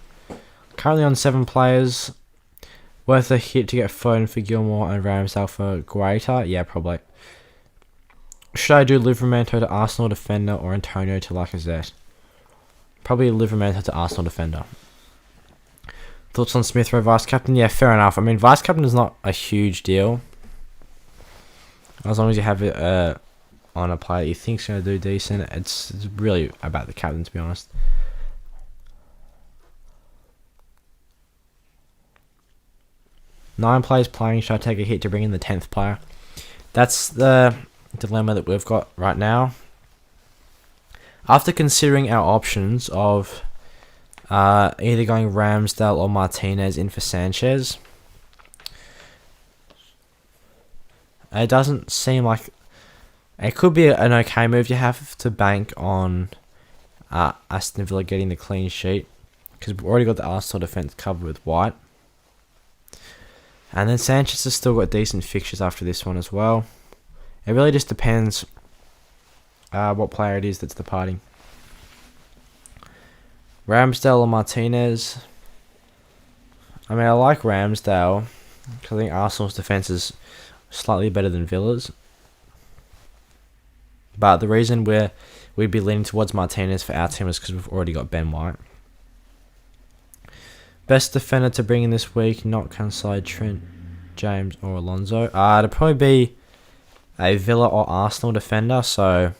Currently on 7 players. Worth a hit to get Foden for Gilmore and Ramsdale for Guaita? Yeah, probably. Should I do Livramento to Arsenal defender or Antonio to Lacazette? Probably Livramento to Arsenal defender. Thoughts on Smith Rowe vice captain? Yeah, fair enough. I mean, vice captain is not a huge deal. As long as you have it on a player you think's going to do decent. It's really about the captain, to be honest. Nine players playing. Should I take a hit to bring in the 10th player? That's the dilemma that we've got right now. After considering our options of either going Ramsdale or Martinez in for Sanchez, it doesn't seem like it could be an okay move. You have to bank on Aston Villa getting the clean sheet because we've already got the Arsenal defence covered with White. And then Sanchez has still got decent fixtures after this one as well. It really just depends what player it is that's departing. Ramsdale or Martinez? I mean, I like Ramsdale because I think Arsenal's defence is slightly better than Villa's. But the reason we'd be leaning towards Martinez for our team is because we've already got Ben White. Best defender to bring in this week, not Cancelo, Trent, James or Alonso. It'd probably be a Villa or Arsenal defender. So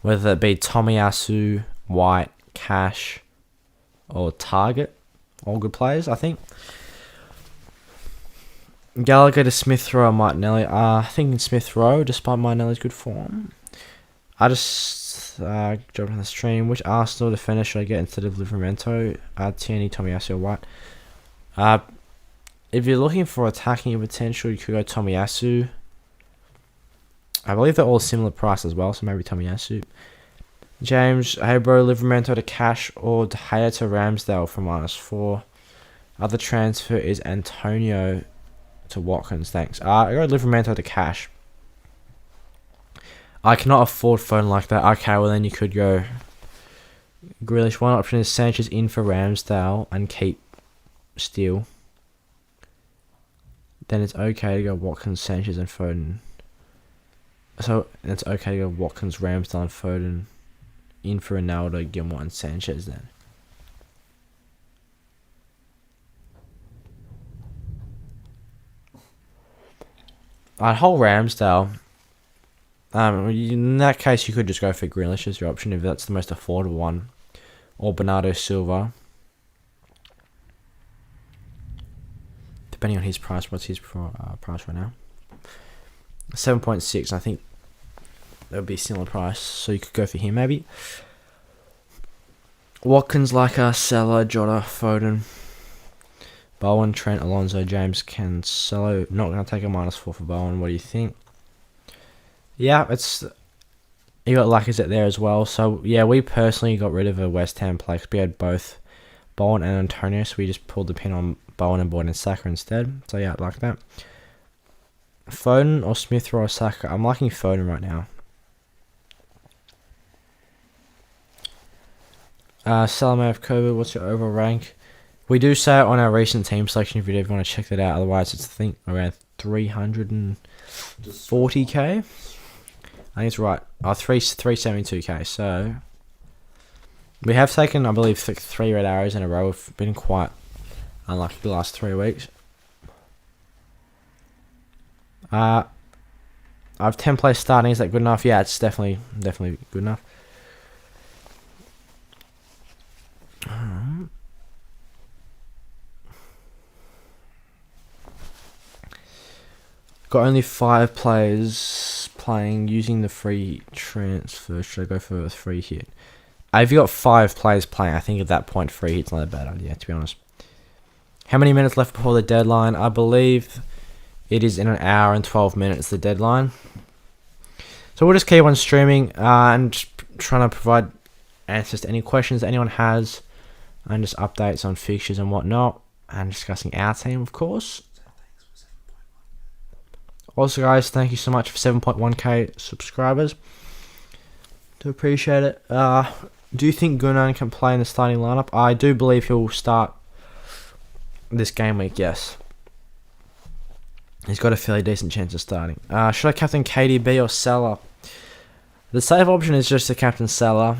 whether it be Tomiyasu, White, Cash or Target. All good players, I think. Gallagher to Smith Rowe or Martinelli. Thinking Smith Rowe, despite Martinelli's good form. I just jumped on the stream. Which Arsenal defender should I get instead of Livramento? Tierney, Tomiyasu, or White? If you're looking for attacking potential, you could go Tomiyasu. I believe they're all similar price as well, so maybe Tomiyasu. James, hey bro, Livramento to Cash or De Gea to Ramsdale for -4. Other transfer is Antonio to Watkins, thanks. I got Livramento to Cash. I cannot afford phone like that. Okay, well then you could go Grealish. One option is Sanchez in for Ramsdale and keep Steele. Then it's okay to go Watkins, Sanchez and Foden. So it's okay to go Watkins, Ramsdale and Foden in for Ronaldo, Gilmore and Sanchez then. I'd hold Ramsdale. In that case, you could just go for Grealish as your option if that's the most affordable one. Or Bernardo Silva. Depending on his price. What's his price right now? 7.6. I think that would be a similar price. So you could go for him maybe. Watkins, Laka, Salah, Jota, Foden. Bowen, Trent, Alonso, James, Cancelo. Not going to take a -4 for Bowen. What do you think? Yeah, you got Lacazette there as well. So yeah, we personally got rid of a West Ham play because we had both Bowen and Antonio, so we just pulled the pin on Bowen and bought in Saka instead. So yeah, I like that. Foden or Smith Rowe or Saka? I'm liking Foden right now. Salome of COVID, what's your overall rank? We do say it on our recent team selection if you ever want to check that out. Otherwise, it's I think around 340k. I think it's right. 372k. So we have taken, I believe, 3 red arrows in a row. We've been quite unlucky the last 3 weeks. I have 10 players starting. Is that good enough? Yeah, it's definitely good enough. Got only 5 players playing using the free transfer. Should I go for a free hit? If you got 5 players playing, I think at that point free hit's not a bad idea, to be honest. How many minutes left before the deadline? I believe it is in an hour and 12 minutes, the deadline. So we'll just keep on streaming and just trying to provide answers to any questions that anyone has. And just updates on fixtures and whatnot. And discussing our team, of course. Also, guys, thank you so much for 7.1k subscribers. Do appreciate it. Do you think Gunnan can play in the starting lineup? I do believe he'll start this game week, yes. He's got a fairly decent chance of starting. Should I captain KDB or Salah? The safe option is just to captain Salah.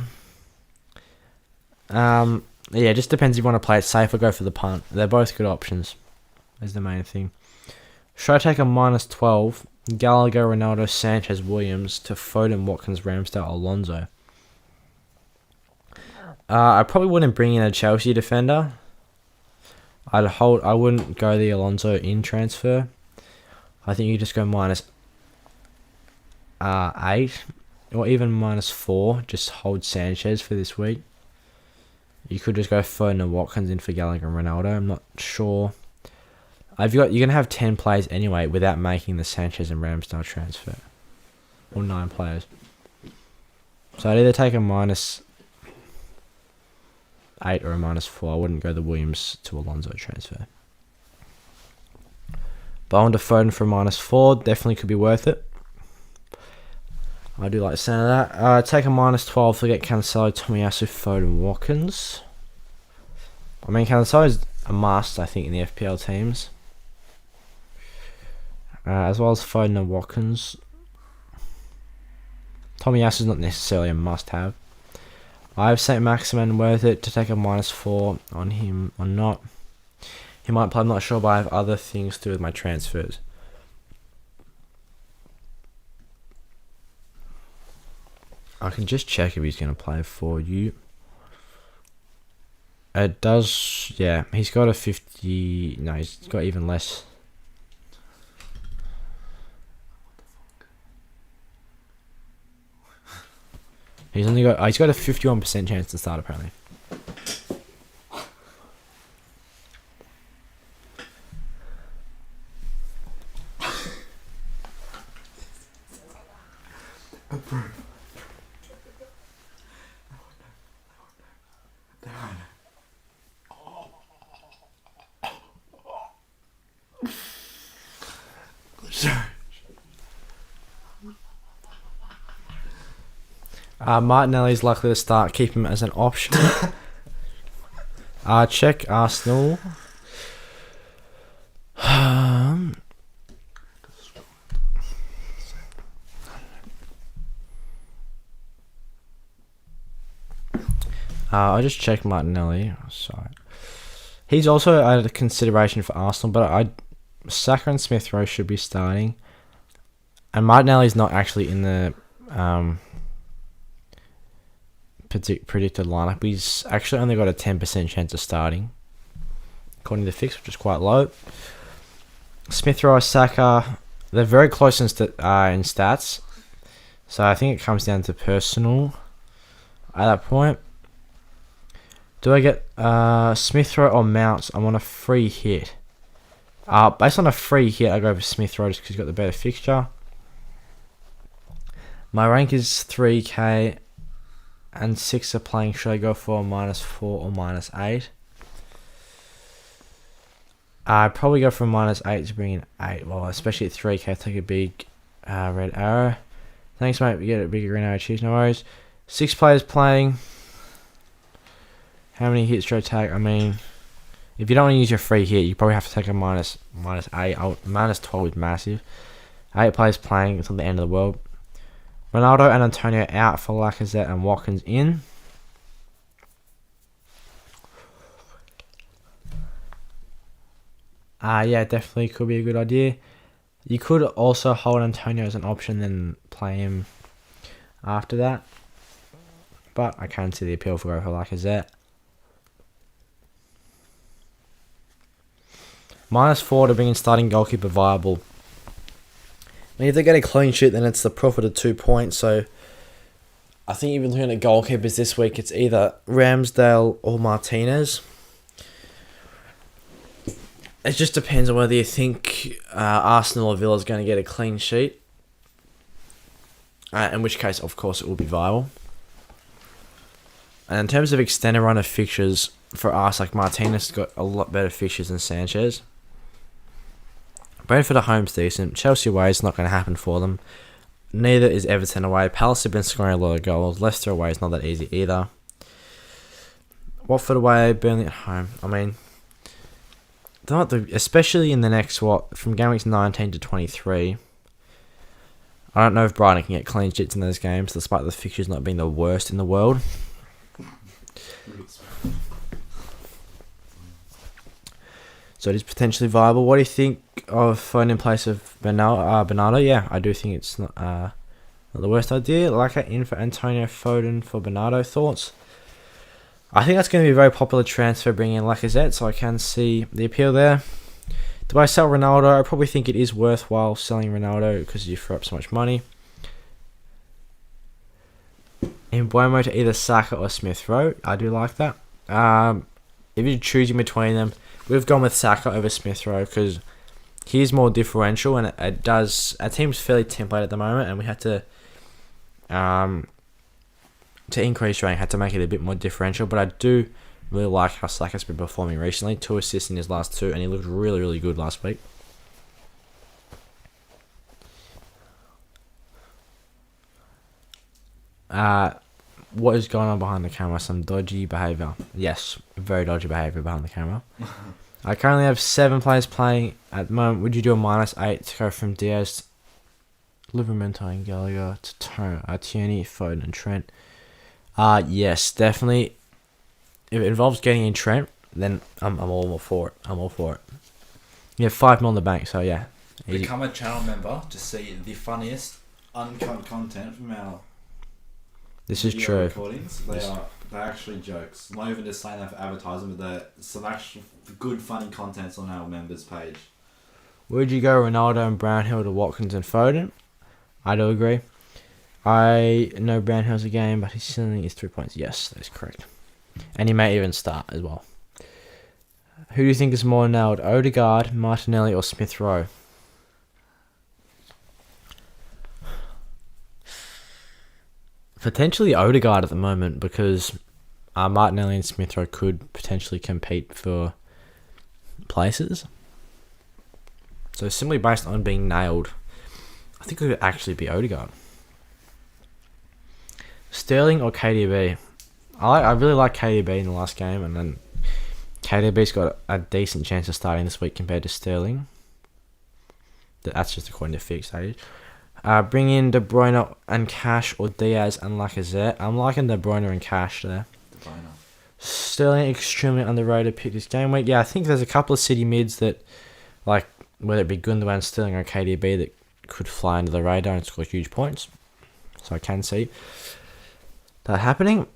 Yeah, it just depends if you want to play it safe or go for the punt. They're both good options, is the main thing. Should I take a -12? Gallagher, Ronaldo, Sanchez, Williams to Foden, Watkins, Ramsdale, Alonso. I probably wouldn't bring in a Chelsea defender. I wouldn't go the Alonso in transfer. I think you just go -8 or even -4. Just hold Sanchez for this week. You could just go Foden and Watkins in for Gallagher and Ronaldo. I'm not sure. You're gonna have 10 players anyway without making the Sanchez and Ramsdale transfer, or 9 players. So I'd either take a -8 or a -4. I wouldn't go the Williams to Alonso transfer. But on to Foden for a -4, definitely could be worth it. I do like the sound of that. Take a -12 to get Cancelo, Tomiyasu, Foden, Watkins. I mean, Cancelo is a must, I think, in the FPL teams. As well as Foden and Watkins. Tomiyasu is not necessarily a must-have. I have St. Maximin worth it to take a -4 on him or not. He might play, I'm not sure, but I have other things to do with my transfers. I can just check if he's going to play for you. It does, yeah. He's got a 50. No, he's got even less. He's got a 51% chance to start apparently. Martinelli's likely to start. Keep him as an option. Check Arsenal. I just checked Martinelli. Sorry. He's also a consideration for Arsenal, but Saka and Smith Rowe should be starting. And Martinelli's not actually in the predicted lineup. He's actually only got a 10% chance of starting, according to the fix, which is quite low. Smith Rowe, Saka, they're very close in stats. So I think it comes down to personal at that point. Do I get Smith Rowe or Mounts? I'm on a free hit. Based on a free hit, I go for Smith Rowe just because he's got the better fixture. My rank is 3k and 6 are playing. Should I go for a -4 or -8? I'd probably go for a -8 to bring in 8. Well, especially at 3k, take a big red arrow. Thanks, mate. We get a bigger green arrow. Cheers, no worries. 6 players playing. How many hits should I take? I mean, if you don't want to use your free hit, you probably have to take a -8. -12 is massive. 8 players playing. It's not the end of the world. Ronaldo and Antonio out for Lacazette and Watkins in. Yeah, definitely could be a good idea. You could also hold Antonio as an option, then play him after that. But I can see the appeal for Lacazette. -4 to bring in starting goalkeeper viable. I mean, if they get a clean sheet, then it's the profit of 2 points. So I think even looking at goalkeepers this week, it's either Ramsdale or Martinez. It just depends on whether you think Arsenal or Villa is going to get a clean sheet. In which case, of course, it will be viable. And in terms of extended run of fixtures for us, like Martinez has got a lot better fixtures than Sanchez. Brentford at home's decent. Chelsea away is not going to happen for them. Neither is Everton away. Palace have been scoring a lot of goals. Leicester away is not that easy either. Watford away, Burnley at home. I mean, they're not especially in the next, from game weeks 19 to 23. I don't know if Brighton can get clean sheets in those games, despite the fixtures not being the worst in the world. So it is potentially viable. What do you think of Foden in place of Bernardo? Yeah, I do think it's not the worst idea. Like that in for Antonio Foden for Bernardo. Thoughts? I think that's going to be a very popular transfer, bringing in Lacazette, so I can see the appeal there. Do I sell Ronaldo? I probably think it is worthwhile selling Ronaldo because you throw up so much money. In Buemo to either Saka or Smith Rowe, I do like that. If you're choosing between them, we've gone with Saka over Smith Rowe because he's more differential, and it does. Our team's fairly template at the moment, and we had to increase rank, had to make it a bit more differential. But I do really like how Saka's been performing recently. 2 assists in his last 2, and he looked really, really good last week. What is going on behind the camera? Some dodgy behaviour. Yes, very dodgy behaviour behind the camera. I currently have 7 players playing at the moment. Would you do a -8 to go from Diaz, Livramento and Gallagher to Tierney, Foden and Trent? Yes, definitely. If it involves getting in Trent, then I'm all for it. I'm all for it. You have 5 mil in the bank, so yeah. Easy. Become a channel member to see the funniest uncut content from our This is video true. recordings. They're actually jokes. Not even just saying that for advertising, but they're some actual good funny contents on our members page. Would you go Ronaldo and Brownhill to Watkins and Foden? I do agree. I know Brownhill's a game, but his ceiling is 3 points. Yes, that is correct. And he may even start as well. Who do you think is more nailed? Odegaard, Martinelli, or Smith Rowe? Potentially Odegaard at the moment, because Martinelli and Smith Rowe could potentially compete for places. So simply based on being nailed, I think it would actually be Odegaard. Sterling or KDB? I really like KDB in the last game, and then KDB's got a decent chance of starting this week compared to Sterling. That's just according to Fixture. Bring in De Bruyne and Cash or Diaz and Lacazette. I'm liking De Bruyne and Cash there. De Bruyne. Sterling extremely underrated pick this game week. Yeah, I think there's a couple of city mids that, like whether it be Gundogan, Sterling or KDB, that could fly under the radar and score huge points. So I can see that happening.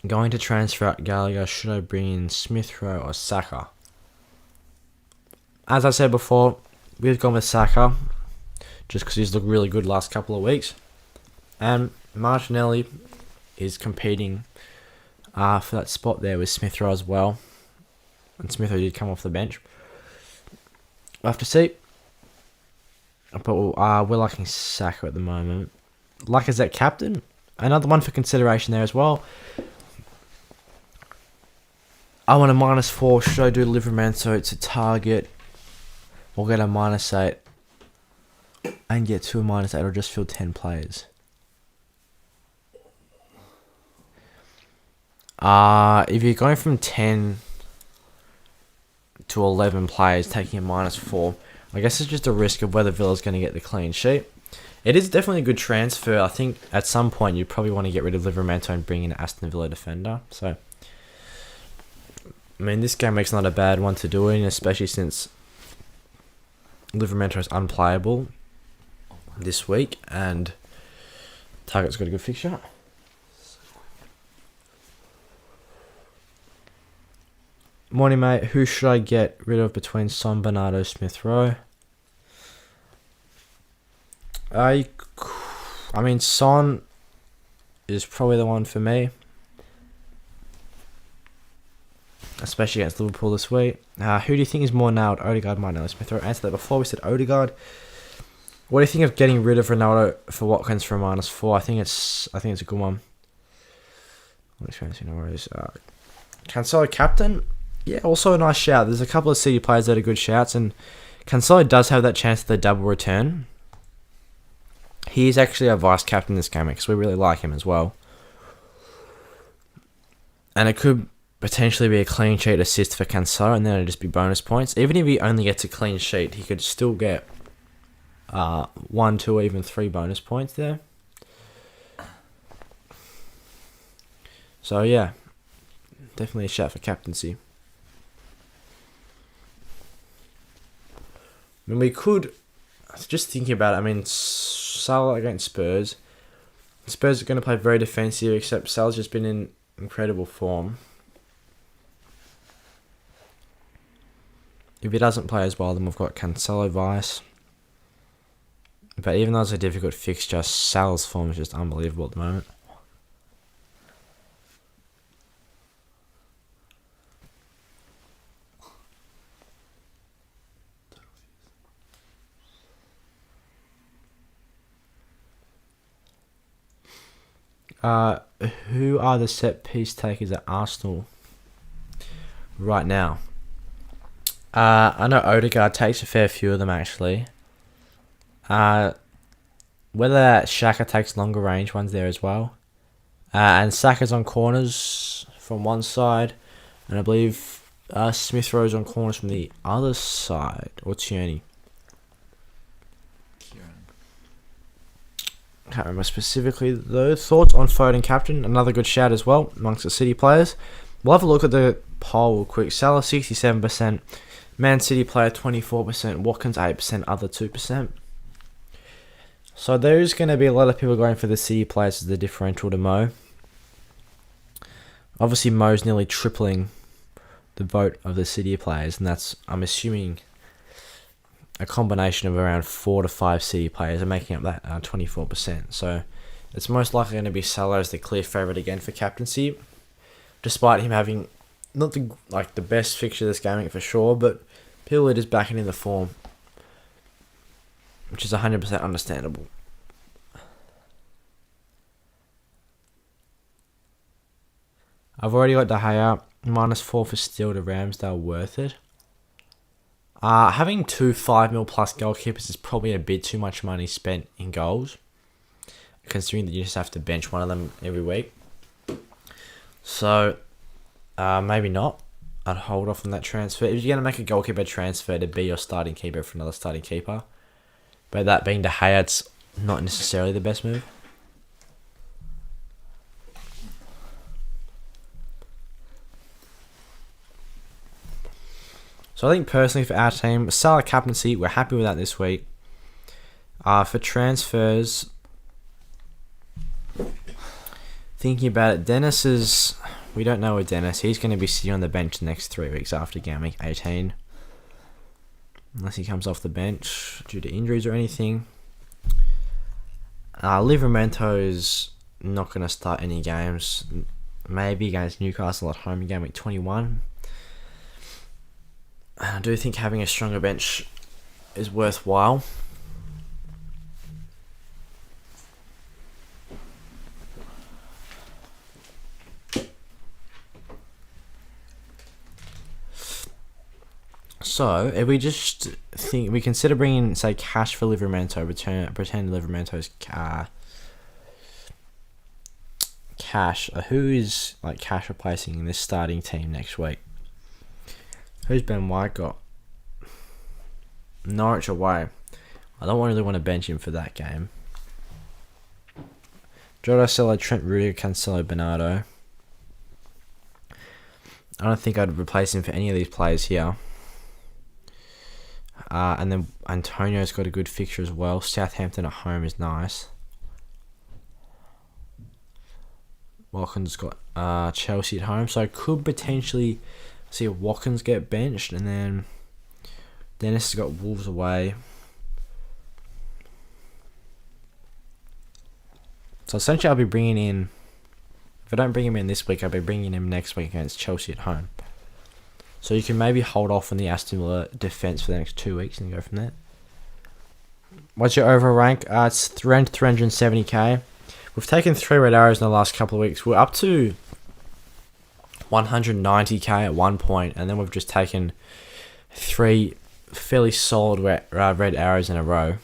Going to transfer out Gallagher. Should I bring in Smith Rowe or Saka? As I said before, we've gone with Saka just because he's looked really good last couple of weeks. And Martinelli is competing for that spot there with Smith Rowe as well. And Smith Rowe did come off the bench. We'll have to see. But we're liking Saka at the moment. Lacazette captain. Another one for consideration there as well. I want a -4. Should I do Livramento to target or get a -8 and get to a -8 or just fill 10 players? If you're going from 10 to 11 players, taking a -4, I guess it's just a risk of whether Villa's going to get the clean sheet. It is definitely a good transfer. I think at some point you probably want to get rid of Livramento and bring in an Aston Villa defender. So, I mean, this game week's not a bad one to do in, especially since Livramento is unplayable this week and Target's got a good fixture. Morning, mate. Who should I get rid of between Son, Bernardo, Smith Rowe? I mean, Son is probably the one for me, especially against Liverpool this week. Who do you think is more nailed? Odegaard, Martinelli, Smith Rowe? Answer that before. We said Odegaard. What do you think of getting rid of Ronaldo for Watkins for a -4? I think it's a good one. Cancelo captain, yeah, also a nice shout. There's a couple of City players that are good shouts, and Cancelo does have that chance of the double return. He is actually our vice captain this game because we really like him as well. And it could potentially be a clean sheet assist for Cancelo, and then it'd just be bonus points. Even if he only gets a clean sheet, he could still get 1, 2, or even 3 bonus points there. So yeah, definitely a shout for captaincy. I mean, we could, just thinking about it, I mean, Salah against Spurs. Spurs are going to play very defensive, except Salah's just been in incredible form. If he doesn't play as well, then we've got Cancelo vice. But even though it's a difficult fixture, Salah's form is just unbelievable at the moment. Who are the set piece takers at Arsenal right now? I know Odegaard takes a fair few of them actually. Whether Xhaka takes longer range ones there as well. And Saka's on corners from one side, and I believe Smith Rowe's on corners from the other side, or Tierney. Can't remember specifically though. Thoughts on Foden captain? Another good shout as well amongst the City players. We'll have a look at the poll real quick. Salah 67%, Man City player 24%, Watkins 8%, other 2%. So there's going to be a lot of people going for the City players as the differential to Mo. Obviously Mo's nearly tripling the vote of the City players, and that's, I'm assuming, a combination of around 4 to 5 City players are making up that 24%. So it's most likely going to be Salah as the clear favourite again for captaincy, despite him having not the best fixture this game for sure, but people are just backing in the form, which is 100% understandable. I've already got De Gea -4 for Steele to Ramsdale, worth it. Having 2 5 mil plus goalkeepers is probably a bit too much money spent in goals, considering that you just have to bench one of them every week. So, maybe not. I'd hold off on that transfer. If you're going to make a goalkeeper transfer to be your starting keeper for another starting keeper, but that being De Gea, it's not necessarily the best move. So I think personally for our team, Salah captaincy, we're happy with that this week. For transfers, thinking about it, Dennis is... We don't know with Dennis. He's going to be sitting on the bench the next 3 weeks after game week 18. Unless he comes off the bench due to injuries or anything. Livermento's not going to start any games. Maybe against Newcastle at home in game week 21. I do think having a stronger bench is worthwhile. So, if we just think, we consider bringing, say, cash for Livramento, pretend Livramento's cash. Who is like cash replacing in this starting team next week? Who's Ben White got? Norwich away. I don't really want to bench him for that game. Jota Silva, Trent Rudiger, Cancelo, Bernardo. I don't think I'd replace him for any of these players here. And then Antonio's got a good fixture as well. Southampton at home is nice. Watkins got Chelsea at home, so I could potentially see Watkins get benched, and then Dennis has got Wolves away. So essentially I'll be bringing in, if I don't bring him in this week, I'll be bringing him next week against Chelsea at home. So you can maybe hold off on the Aston Villa defence for the next 2 weeks and go from there. What's your overall rank? It's 370k. We've taken 3 red arrows in the last couple of weeks. We're up to 190k at one point, and then we've just taken 3 fairly solid red arrows in a row.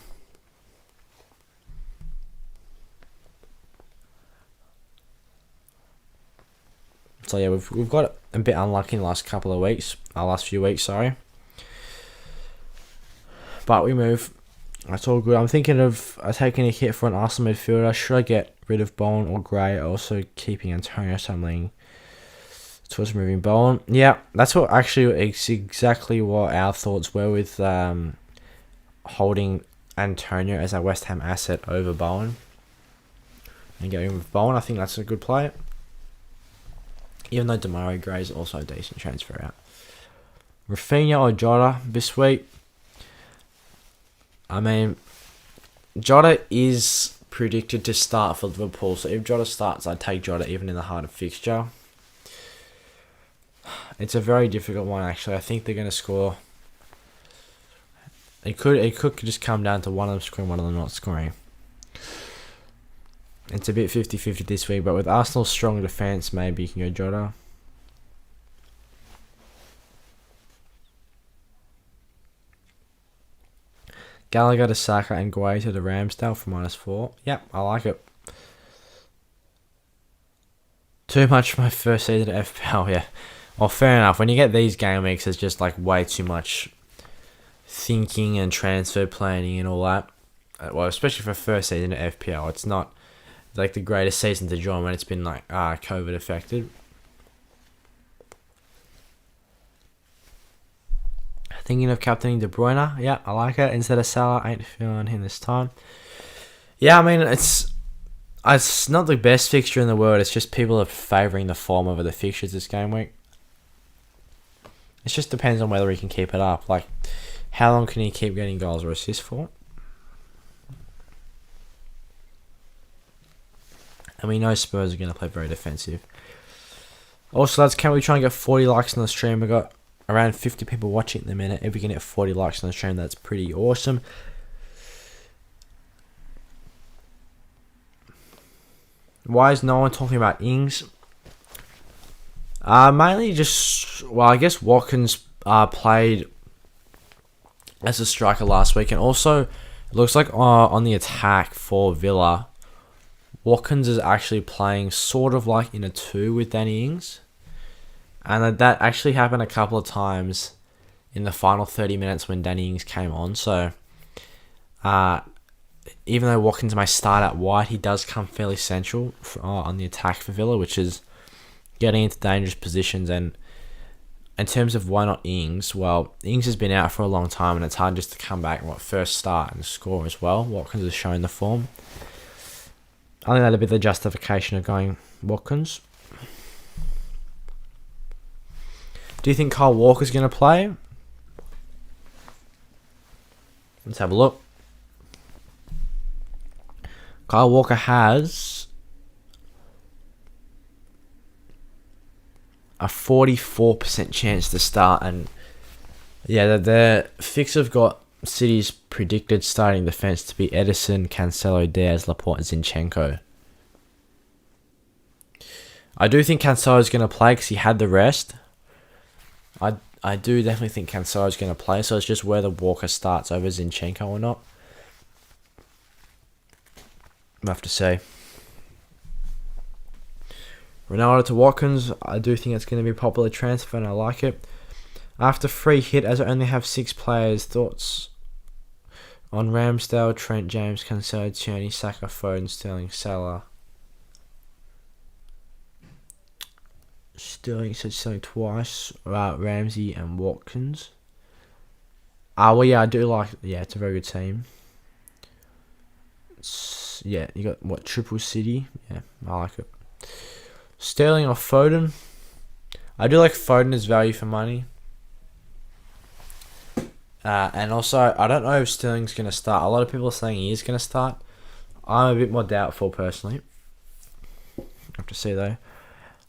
So yeah, we've got a bit unlucky in the last couple of weeks. Last few weeks, sorry. But we move. That's all good. I'm thinking of taking a hit for an Arsenal midfielder. Should I get rid of Bowen or Gray? Also keeping Antonio something towards moving Bowen. Yeah, that's what actually exactly what our thoughts were with holding Antonio as our West Ham asset over Bowen. And going with Bowen, I think that's a good play. Even though Demarai Gray is also a decent transfer out. Rafinha or Jota this week? I mean, Jota is predicted to start for Liverpool, so if Jota starts, I'd take Jota even in the heart of fixture. It's a very difficult one, actually. I think they're going to score. It could just come down to one of them scoring, one of them not scoring. It's a bit 50-50 this week, but with Arsenal's strong defence, maybe you can go Jota. Gallagher to Saka and Guay to the Ramsdale for -4. Yep, I like it. Too much for my first season at FPL, yeah. Well, fair enough. When you get these game weeks, it's just like way too much thinking and transfer planning and all that. Well, especially for first season at FPL, it's not like the greatest season to join when it's been like COVID affected. Thinking of captaining De Bruyne. Yeah, I like it. Instead of Salah, ain't feeling him this time. Yeah, I mean, it's not the best fixture in the world. It's just people are favouring the form over the fixtures this game week. It just depends on whether he can keep it up. Like, how long can he keep getting goals or assists for? And we know Spurs are going to play very defensive. Also, lads, can we try and get 40 likes on the stream? We've got around 50 people watching at the minute. If we can get 40 likes on the stream, that's pretty awesome. Why is no one talking about Ings? Mainly just, well, I guess Watkins played as a striker last week, and also it looks like on the attack for Villa, Watkins is actually playing sort of like in a 2 with Danny Ings. And that actually happened a couple of times in the final 30 minutes when Danny Ings came on. So, even though Watkins may start out wide, he does come fairly central on the attack for Villa, which is getting into dangerous positions. And in terms of why not Ings, well, Ings has been out for a long time, and it's hard just to come back and first start and score as well. Watkins has shown the form. I think that'll be the justification of going Watkins. Do you think Kyle Walker's going to play? Let's have a look. Kyle Walker has a 44% chance to start, and yeah, the Fixture have got City's predicted starting defense to be Edison, Cancelo, Diaz, Laporte, and Zinchenko. I do think Cancelo's going to play because he had the rest. I do definitely think Cancelo's going to play, so it's just whether Walker starts over Zinchenko or not. We'll have to see. Ronaldo to Watkins, I do think it's going to be a popular transfer, and I like it. After free hit, as I only have 6 players, thoughts on Ramsdale, Trent, James, Cancelo, Tierney, Saka, Foden, Sterling, Salah. Sterling said Sterling twice. Ramsey and Watkins. Well, yeah, I do like. Yeah, it's a very good team. Yeah, you got what, Triple City? Yeah, I like it. Sterling or Foden? I do like Foden as value for money. And also, I don't know if Sterling's going to start. A lot of people are saying he is going to start. I'm a bit more doubtful personally. I have to see though.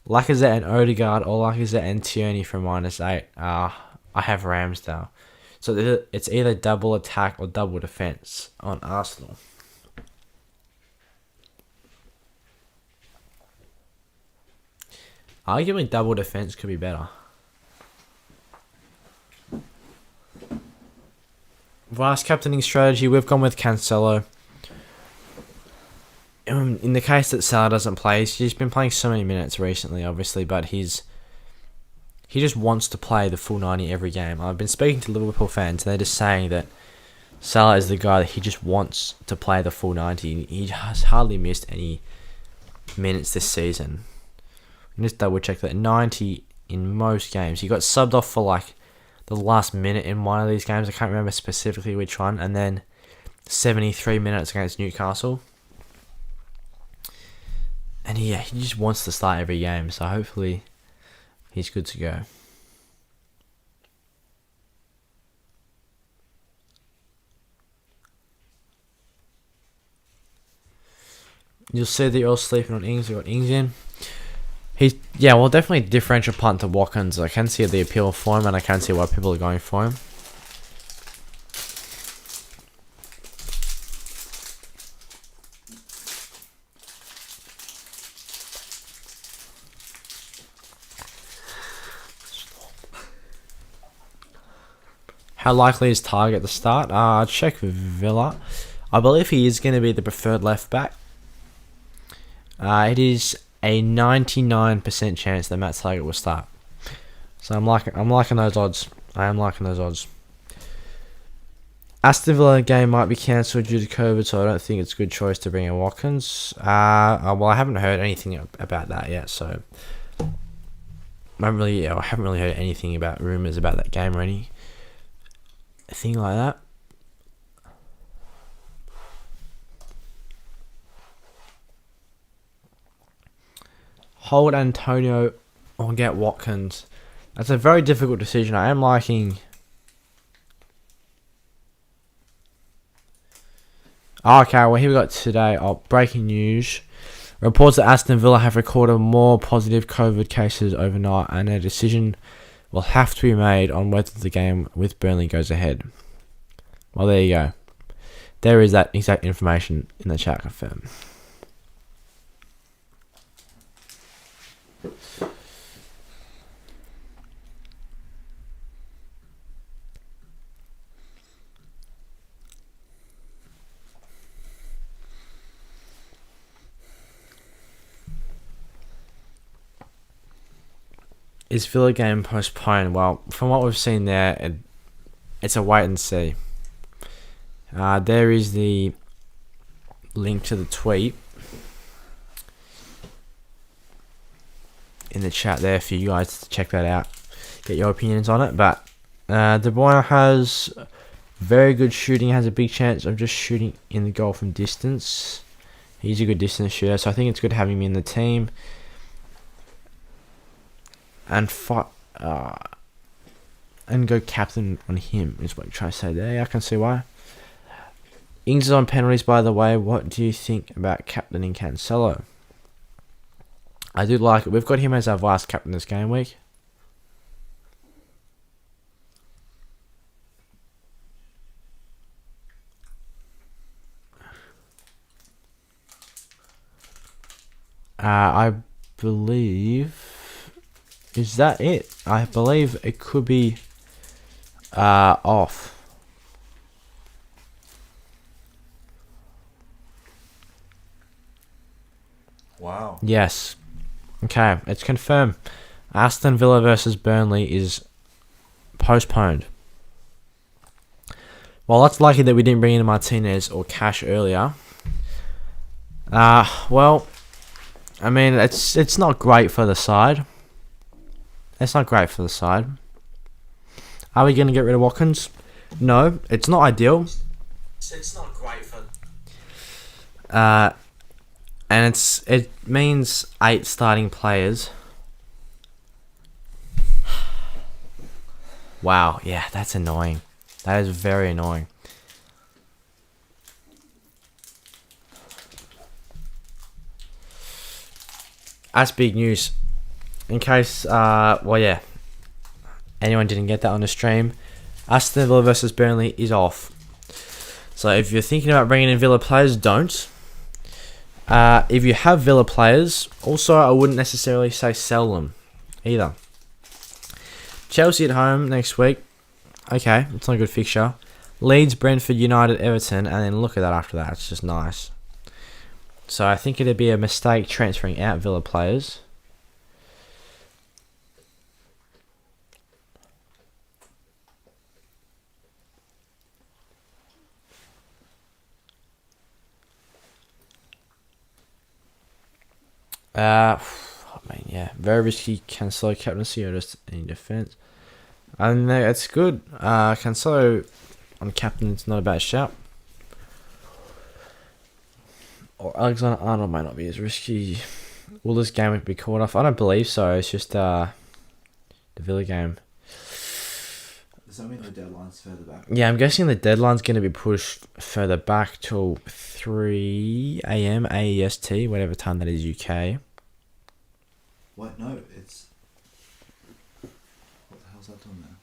Lacazette and Odegaard, or Lacazette and Tierney for -8. I have Ramsdale. So it's either double attack or double defense on Arsenal. Arguably, double defense could be better. Vice captaining strategy, we've gone with Cancelo. In the case that Salah doesn't play, he's been playing so many minutes recently, obviously, but he just wants to play the full 90 every game. I've been speaking to Liverpool fans, and they're just saying that Salah is the guy that he just wants to play the full 90. He has hardly missed any minutes this season. Just double check that 90 in most games. He got subbed off for like the last minute in one of these games. I can't remember specifically which one. And then 73 minutes against Newcastle. And he just wants to start every game. So hopefully he's good to go. You'll see that you're all sleeping on Ings. We've got Ings in. Definitely differential punt to Watkins. I can see the appeal for him, and I can see why people are going for him. How likely is Target to start? I'll check with Villa. I believe he is going to be the preferred left back. It is a 99% chance that Matt Target will start. So I'm liking those odds. I am liking those odds. Aston Villa game might be cancelled due to COVID, so I don't think it's a good choice to bring in Watkins. I haven't heard anything about that yet, so I haven't really heard anything about rumours about that game or anything like that. Hold Antonio or get Watkins. That's a very difficult decision. I am liking... Okay, well, here we got today. Breaking news. Reports that Aston Villa have recorded more positive COVID cases overnight, and a decision will have to be made on whether the game with Burnley goes ahead. Well, there you go. There is that exact information in the chat confirmed. Is Villa game postponed? Well, from what we've seen there, it's a wait and see. There is the link to the tweet in the chat there for you guys to check that out. Get your opinions on it. But De Bruyne has very good shooting, has a big chance of just shooting in the goal from distance. He's a good distance shooter, so I think it's good having him in the team. And go captain on him is what you try to say there. Yeah, I can see why. Ings is on penalties, by the way. What do you think about captaining Cancelo? I do like it. We've got him as our vice captain this game week. I believe... Is that it? I believe it could be off. Wow. Yes. Okay, it's confirmed. Aston Villa versus Burnley is postponed. Well, that's lucky that we didn't bring in Martinez or Cash earlier. Well, I mean, it's not great for the side. It's not great for the side. Are we going to get rid of Watkins? No, it's not ideal. It's not great for... and it means 8 starting players. Wow, yeah, that's annoying. That is very annoying. That's big news. In case, anyone didn't get that on the stream, Aston Villa versus Burnley is off. So if you're thinking about bringing in Villa players, don't. If you have Villa players, also I wouldn't necessarily say sell them either. Chelsea at home next week. Okay, it's not a good fixture. Leeds, Brentford, United, Everton, and then look at that after that. It's just nice. So I think it'd be a mistake transferring out Villa players. I mean, yeah, very risky. Cancelo captaincy or just any defense. And it's good. Cancelo on captain, it's not a bad shout. Or Alexander Arnold might not be as risky. Will this game be called off? I don't believe so. It's just the Villa game. Does that mean the deadline's further back? Yeah, I'm guessing the deadline's going to be pushed further back till 3 a.m. AEST, whatever time that is UK. Wait, no, it's... What the hell's that doing now?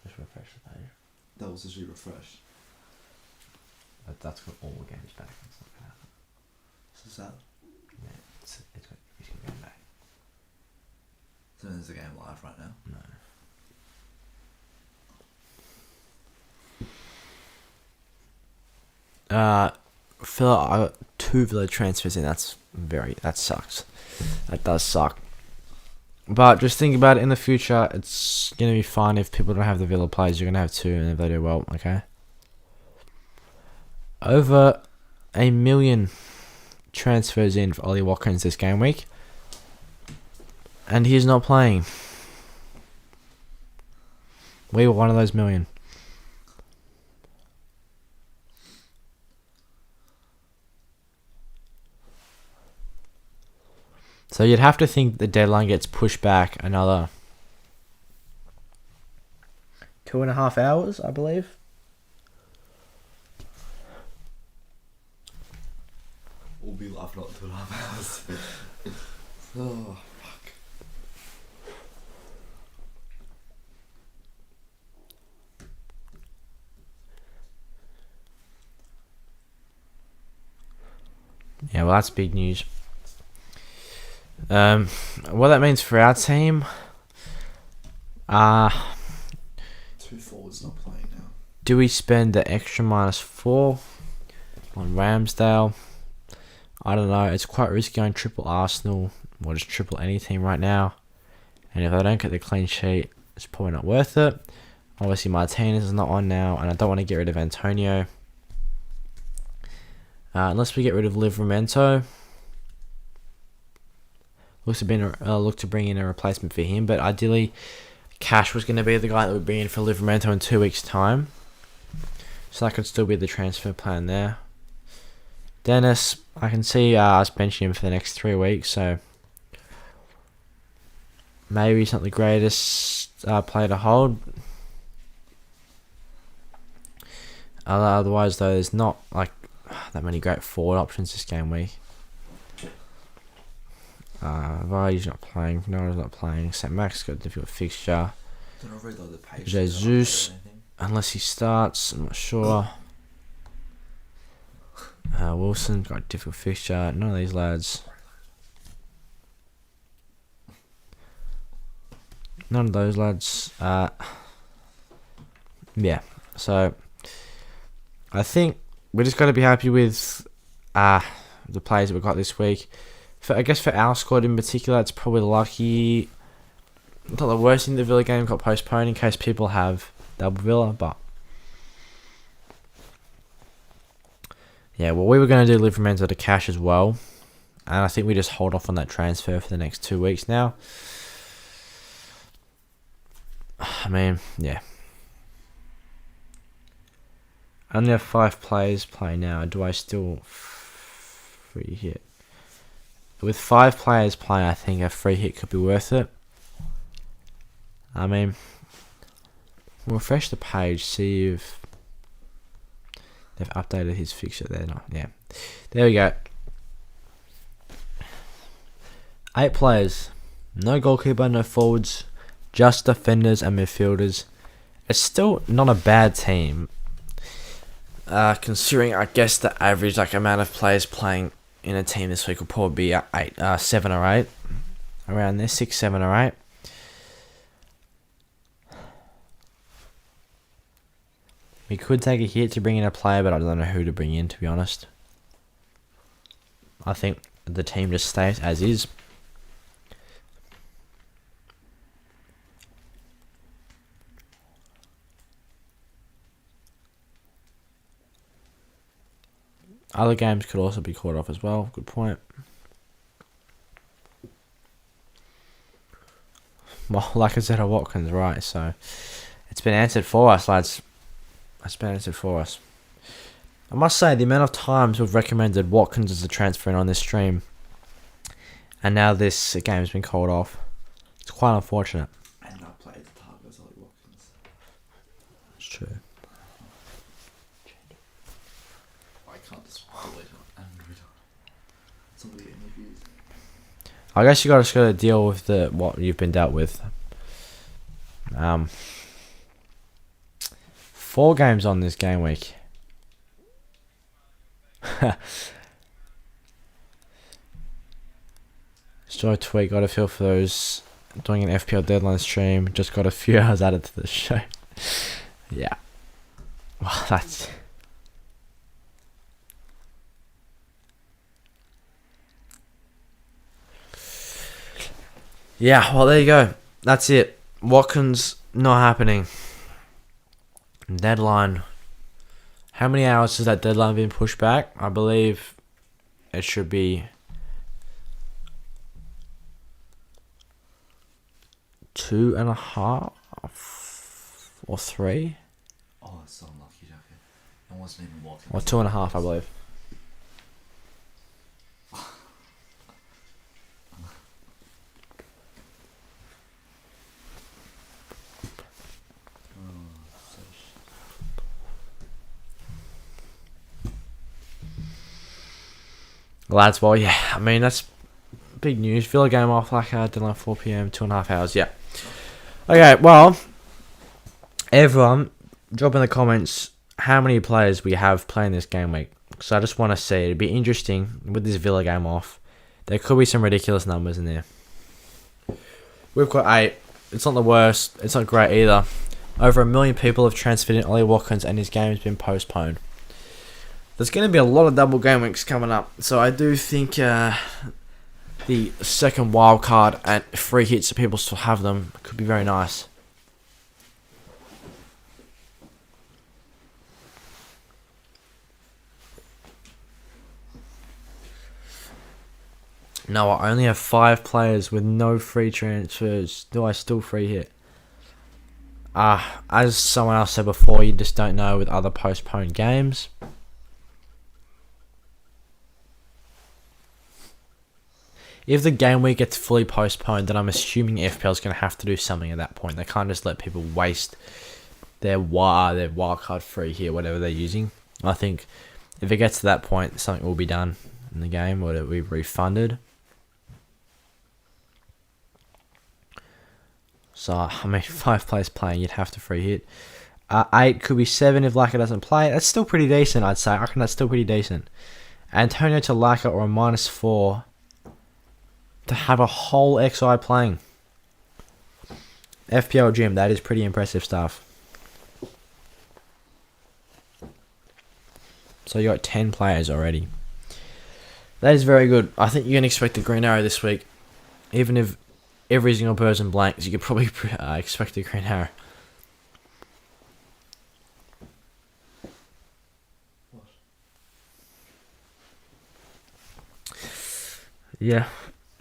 Just refresh the page. That was actually refreshed. That's got all the games back. It's not going to happen. So is that... Yeah, it's got every single game back. So there's a game live right now? No. Phil, I got 2 Villa transfers in. That sucks. That does suck. But just think about it in the future. It's gonna be fine if people don't have the Villa players. You're gonna have 2, and if they do well, okay. Over 1 million transfers in for Ollie Watkins this game week, and he's not playing. We were one of those million. So you'd have to think the deadline gets pushed back another 2.5 hours, I believe. We'll be laughing at 2.5 hours. Oh, fuck. Yeah, well, that's big news. What that means for our team, 2 forwards not playing now. do we spend the extra -4 on Ramsdale? I don't know. It's quite risky on triple Arsenal, or just triple any team right now. And if I don't get the clean sheet, it's probably not worth it. Obviously, Martinez is not on now, and I don't want to get rid of Antonio. Unless we get rid of Livramento. Look to bring in a replacement for him, but ideally, Cash was going to be the guy that would bring in for Livramento in 2 weeks' time. So that could still be the transfer plan there. Dennis, I can see us benching him for the next 3 weeks, so maybe he's not the greatest player to hold. Otherwise, though, there's not like that many great forward options this game week. Vardy's not playing. Nora's not playing. St. Max got a difficult fixture. Don't reload the page. Jesus, unless he starts, I'm not sure. Wilson got a difficult fixture. None of these lads. None of those lads. Yeah. So I think we just got to be happy with the players that we got this week. I guess for our squad in particular, it's probably lucky. Not the worst thing the Villa game got postponed in case people have double Villa, but yeah, well, we were going to do Livramento to Cash as well, and I think we just hold off on that transfer for the next 2 weeks now. I mean, yeah. I only have 5 players playing now. Do I still free hit? With 5 players playing, I think a free hit could be worth it. I mean, we'll refresh the page, see if they've updated his fixture there. No, yeah. There we go. 8 players. No goalkeeper, no forwards, just defenders and midfielders. It's still not a bad team, considering I guess the average amount of players playing in a team this week will probably be 7 or 8, around there, 6, 7 or 8. We could take a hit to bring in a player, but I don't know who to bring in, to be honest. I think the team just stays as is. Other games could also be caught off as well. Good point. Well, like I said, Watkins, right? So it's been answered for us, lads. It's been answered for us. I must say, the amount of times we've recommended Watkins as a transfer in on this stream, and now this game has been called off. It's quite unfortunate. And I played the targets like Watkins. It's true. I can't just delete it and read it. Somebody get any views. I guess you just got to deal with what you've been dealt with. 4 games on this game week. Joy tweet, got a feel for those doing an FPL deadline stream. Just got a few hours added to the show. Yeah. Well, that's... Yeah, well, there you go. That's it. Watkins, not happening. Deadline. How many hours has that deadline been pushed back? I believe it should be 2.5 or 3. Oh, it's so unlucky, Jackie. It wasn't even Watkins. Or 2.5, I believe. Lads, well, yeah, I mean, that's big news. Villa game off deadline 4 PM, 2.5 hours, yeah. Okay, well, everyone, drop in the comments how many players we have playing this game week. So I just want to see, it'd be interesting with this Villa game off. There could be some ridiculous numbers in there. We've got 8. It's not the worst. It's not great either. Over 1 million people have transferred in Ollie Watkins and his game has been postponed. There's going to be a lot of double game weeks coming up. So I do think the second wild card and free hits, so people still have them, could be very nice. No, I only have 5 players with no free transfers. Do I still free hit? As someone else said before, you just don't know with other postponed games. If the game week gets fully postponed, then I'm assuming FPL is going to have to do something at that point. They can't just let people waste their wildcard free here, whatever they're using. I think if it gets to that point, something will be done in the game, or it will be refunded. So, I mean, 5 players playing, you'd have to free hit. 8 could be 7 if Laka doesn't play. That's still pretty decent, I'd say. I reckon that's still pretty decent. Antonio to Laka or a -4 to have a whole XI playing. FPL Gym, that is pretty impressive stuff. So you got 10 players already. That is very good. I think you can expect a green arrow this week. Even if every single person blanks, you could probably expect a green arrow. Yeah.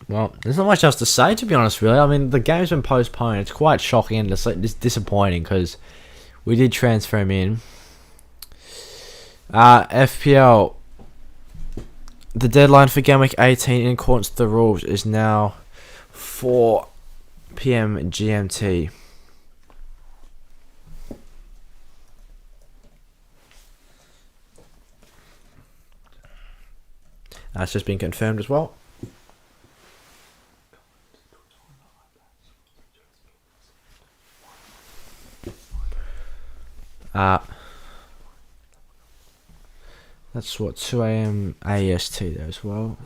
Well, there's not much else to say, to be honest, really. I mean, the game's been postponed. It's quite shocking and it's disappointing because we did transfer him in. FPL, the deadline for Game Week 18 in accordance to the rules is now 4 PM GMT. That's just been confirmed as well. That's what 2 a.m. AST there as well.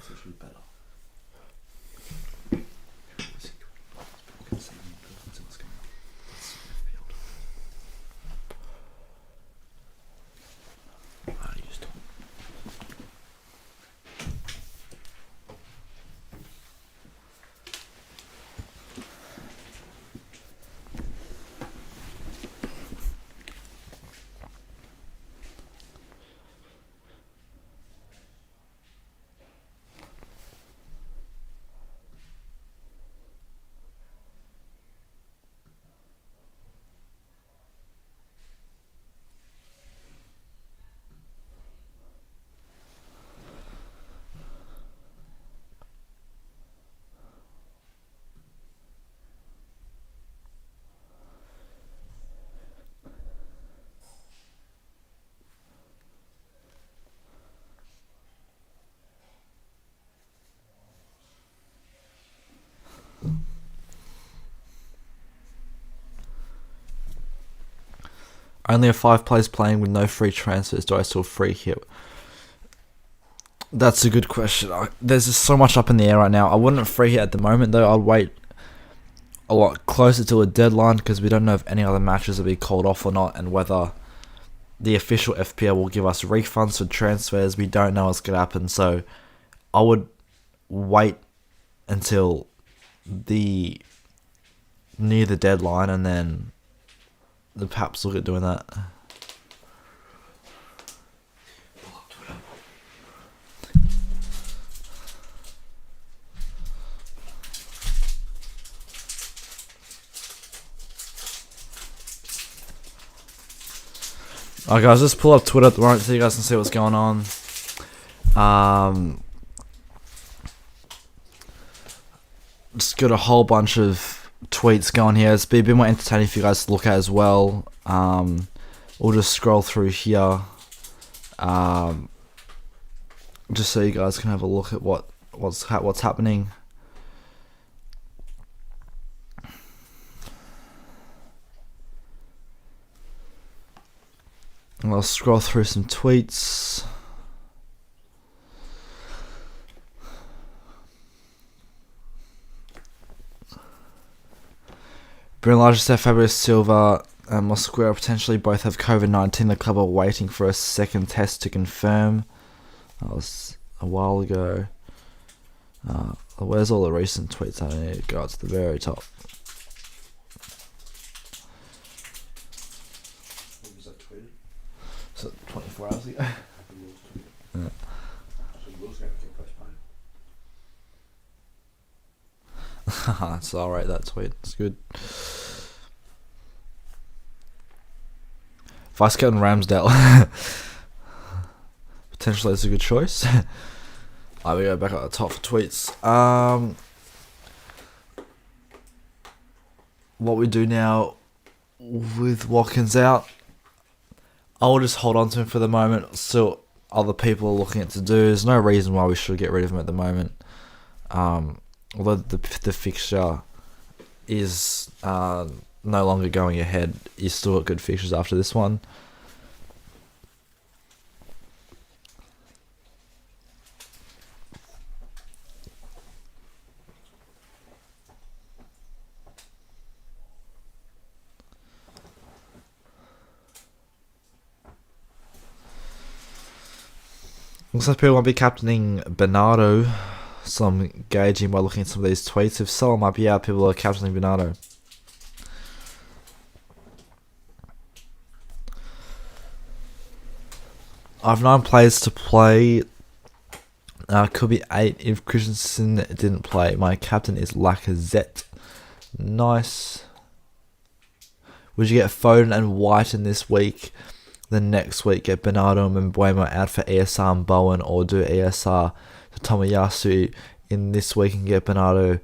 Only have 5 players playing with no free transfers. Do I still free hit? That's a good question. There's just so much up in the air right now. I wouldn't free hit at the moment though. I'd wait a lot closer to a deadline because we don't know if any other matches will be called off or not, and whether the official FPL will give us refunds for transfers. We don't know what's going to happen, so I would wait until near the deadline and then perhaps look at doing that. Alright guys, just pull up Twitter at the moment so you guys can see what's going on. Just got a whole bunch of tweets going here. It's been a bit more entertaining for you guys to look at as well. We'll just scroll through here, just so you guys can have a look at what's happening. And I'll scroll through some tweets. Bruno Largest, Fabulous Silva and Mosquera potentially both have COVID-19. The club are waiting for a second test to confirm. That was a while ago. Where's all the recent tweets? I need to go to the very top. What was that tweeted? So 24 hours ago. Yeah. That's alright, that tweet. It's good. Viscount and Ramsdale. Potentially that's a good choice. Alright, we go back at the top for tweets. What we do now with Watkins out, I'll just hold on to him for the moment. Still, other people are looking at to do. There's no reason why we should get rid of him at the moment. Although the fixture is no longer going ahead, you still got good fixtures after this one. Looks like people might be captaining Bernardo. So I'm gauging by looking at some of these tweets. If so, I might be out. People are captaining Bernardo. I have 9 players to play. Could be 8 if Christensen didn't play. My captain is Lacazette. Nice. Would you get Foden and White in this week? Then next week get Bernardo and Mbeumo out for ESR and Bowen, or do ESR to Tomiyasu in this week and get Bernardo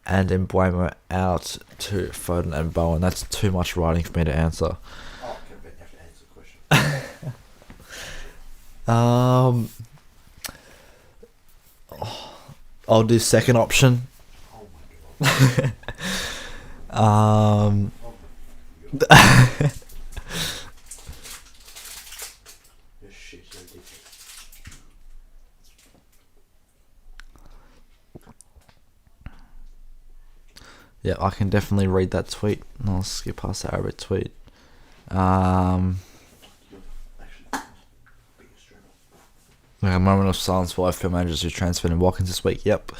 and Mbeumo out to Foden and Bowen? That's too much writing for me to answer. Oh, okay, but you have to answer the question. I'll do second option. Oh my god. Yeah, I can definitely read that tweet. I'll skip past the Arabic tweet. A moment of silence for FPL managers who transferred in Watkins this week. Yep.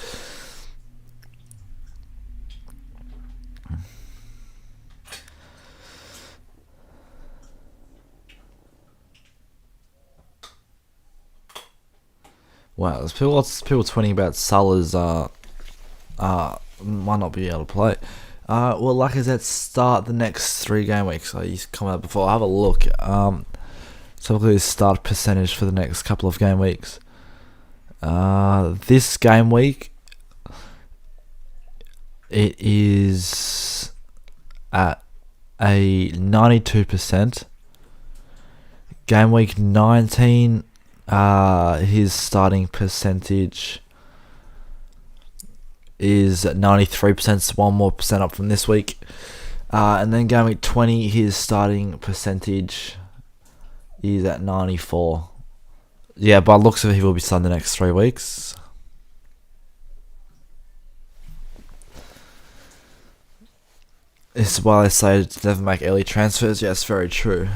Wow, there's lots of people tweeting about Salah's might not be able to play. Well, like I said, start the next 3 game weeks. So he's come out before. I'll have a look. So look at his start percentage for the next couple of game weeks. This game week, it is at a 92%. Game week 19, his starting percentage is at 93%, so 1 more percent up from this week. And then game week 20, his starting percentage is at 94. Yeah, by looks of it, he will be starting the next 3 weeks. This is why they say to never make early transfers. Yes, very true.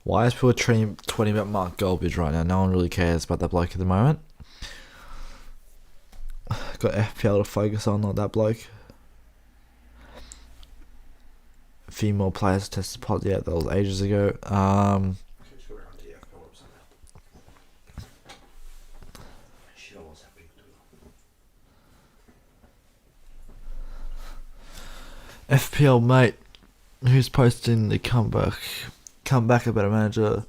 Why is people tweeting about Mark Goldbridge right now? No one really cares about that bloke at the moment. Got FPL to focus on, not that bloke. A few more players tested positive. Yeah, that was ages ago. FPL mate, who's posting the comeback a better manager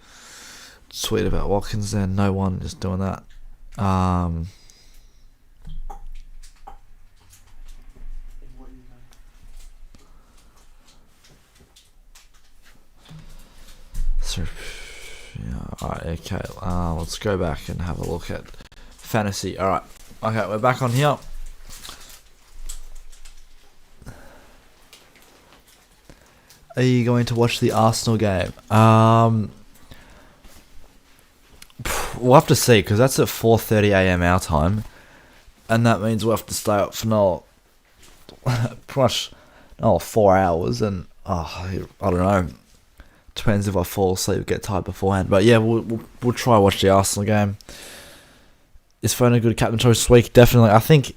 tweet about Watkins? Then no one is doing that. So yeah, alright, okay. Let's go back and have a look at fantasy. Alright, okay, we're back on here. Are you going to watch the Arsenal game? We'll have to see, because that's at 4:30 AM our time, and that means we'll have to stay up for pretty much 4 hours, and I don't know. Depends if I fall asleep, get tired beforehand. But yeah, we'll try watch the Arsenal game. Is Foden a good captain choice this week? Definitely. I think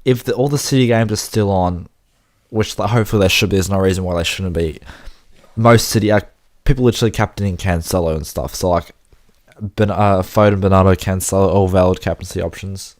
if all the City games are still on, which hopefully they should be, there's no reason why they shouldn't be. Most City people literally captaining Cancelo and stuff. So like, Foden, Bernardo, Cancelo, all valid captaincy options.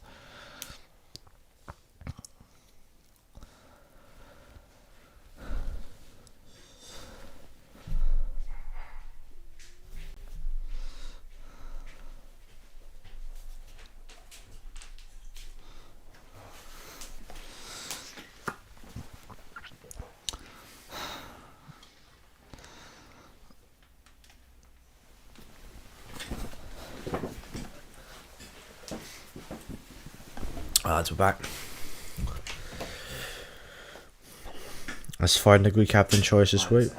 We're back. Let's find a good captain choice this week.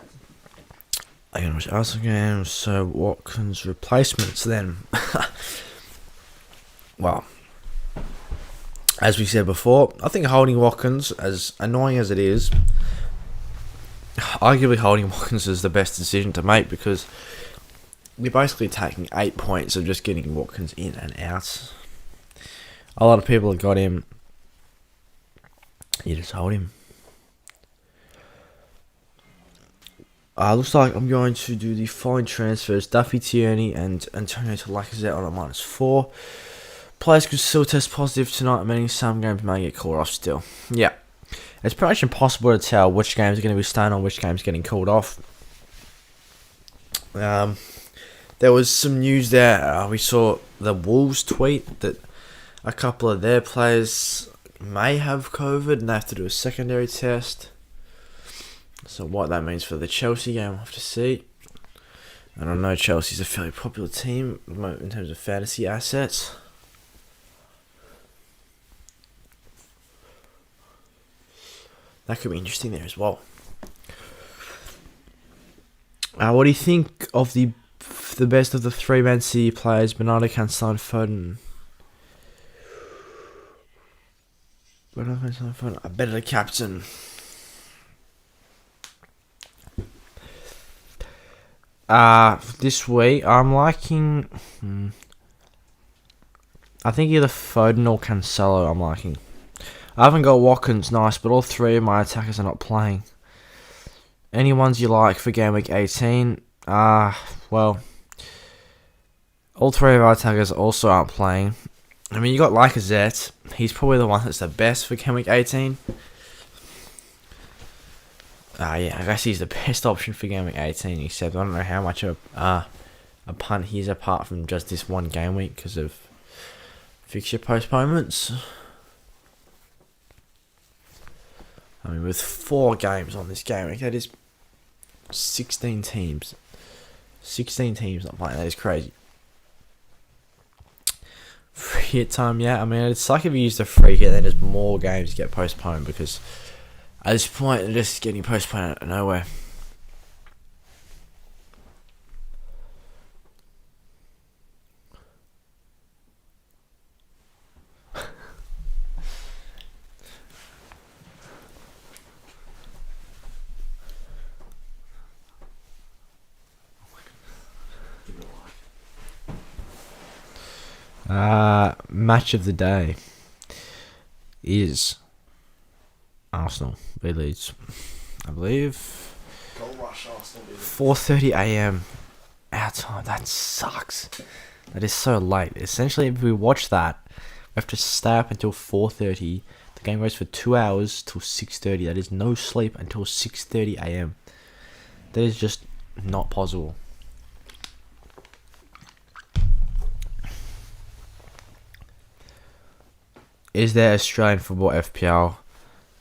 I'm going to watch Arsenal games, so Watkins replacements then. Well, as we said before, I think holding Watkins, as annoying as it is, arguably holding Watkins is the best decision to make, because you're basically taking 8 points of just getting Watkins in and out. A lot of people have got him. You just hold him. Looks like I'm going to do the following transfers. Duffy, Tierney and Antonio to Lacazette on a -4. Players could still test positive tonight, meaning some games may get called off still. Yeah. It's pretty much impossible to tell which games are going to be staying on, which games are getting called off. There was some news there. We saw the Wolves tweet that a couple of their players may have COVID and they have to do a secondary test. So what that means for the Chelsea game, we'll have to see. And I know Chelsea's a fairly popular team in terms of fantasy assets. That could be interesting there as well. What do you think of the best of the three Man City players? Bernardo, Cancelo, Foden. I better the captain. This week I'm liking. I think either Foden or Cancelo. I'm liking. I haven't got Watkins, nice, but all three of my attackers are not playing. Any ones you like for game week 18? Well, all three of our attackers also aren't playing. I mean, you got Lacazette. He's probably the one that's the best for game week 18. Yeah, I guess he's the best option for game week 18, except I don't know how much of a punt he is apart from just this one game week because of fixture postponements. I mean, with 4 games on this game week, that is 16 teams. 16 teams not playing, that is crazy. Free hit time, yeah. I mean, it's like if you use the free hit, then there's more games get postponed because at this point, they're just getting postponed out of nowhere. Match of the day is Arsenal v Leeds, I believe. Goal rush Arsenal. 4:30 a.m. our time. That sucks. That is so late. Essentially, if we watch that, we have to stay up until 4:30. The game goes for 2 hours till 6:30. That is no sleep until 6:30 a.m. That is just not possible. Is there Australian football FPL?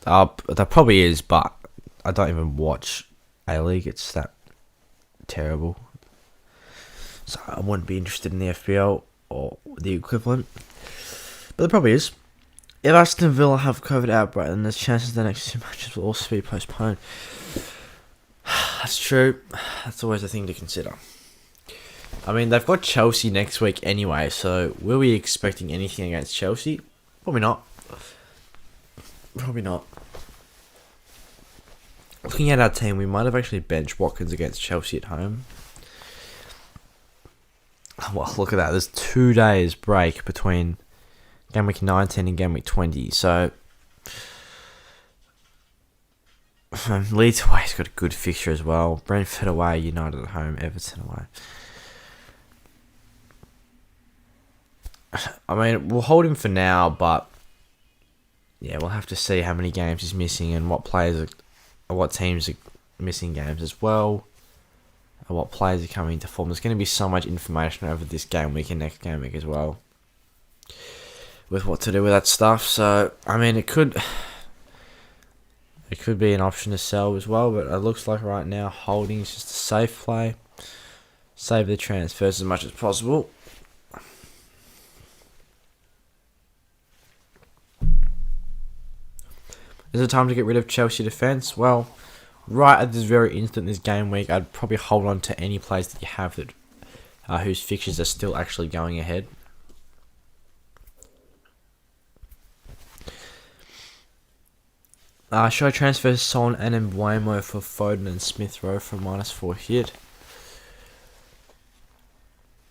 There probably is, but I don't even watch A-League. It's that terrible. So I wouldn't be interested in the FPL or the equivalent. But there probably is. If Aston Villa have COVID outbreak, then there's chances the next 2 matches will also be postponed. That's true. That's always a thing to consider. I mean, they've got Chelsea next week anyway, so were we expecting anything against Chelsea? Probably not. Probably not. Looking at our team, we might have actually benched Watkins against Chelsea at home. Well, look at that. There's 2 days break between game week 19 and game week 20. So, Leeds away's got a good fixture as well. Brentford away, United at home, Everton away. I mean, we'll hold him for now, but yeah, we'll have to see how many games he's missing and what teams are missing games as well, and what players are coming into form. There's going to be so much information over this game week and next game week as well, with what to do with that stuff. So, I mean, it could be an option to sell as well, but it looks like right now holding is just a safe play. Save the transfers as much as possible. Is it time to get rid of Chelsea defence? Well, right at this very instant, this game week, I'd probably hold on to any players that you have that whose fixtures are still actually going ahead. Should I transfer Son and Mbeumo for Foden and Smith Rowe for -4 hit?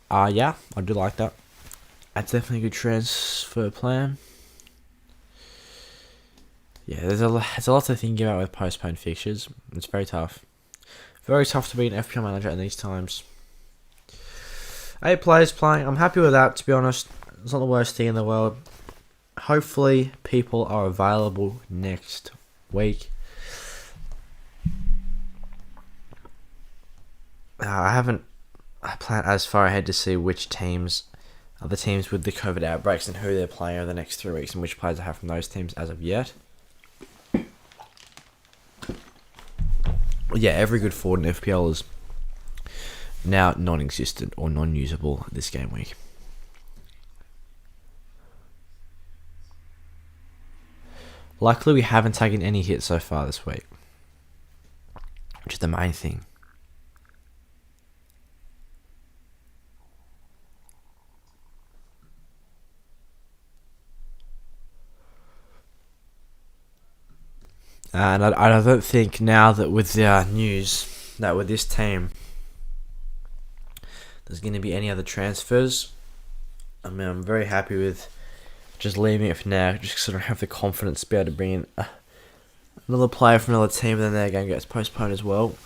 Yeah, I do like that. That's definitely a good transfer plan. Yeah, there's a lot to think about with postponed fixtures. It's very tough. Very tough to be an FPL manager in these times. 8 players playing. I'm happy with that, to be honest. It's not the worst thing in the world. Hopefully, people are available next week. I plan as far ahead to see which teams are the teams with the COVID outbreaks and who they're playing over the next 3 weeks and which players I have from those teams as of yet. Yeah, every good forward in FPL is now non-existent or non-usable this game week. Luckily, we haven't taken any hits so far this week, which is the main thing. And I don't think now that with the news that with this team, there's going to be any other transfers. I mean, I'm very happy with just leaving it for now, just because I don't have the confidence to be able to bring in another player from another team, and then their game gets postponed as well.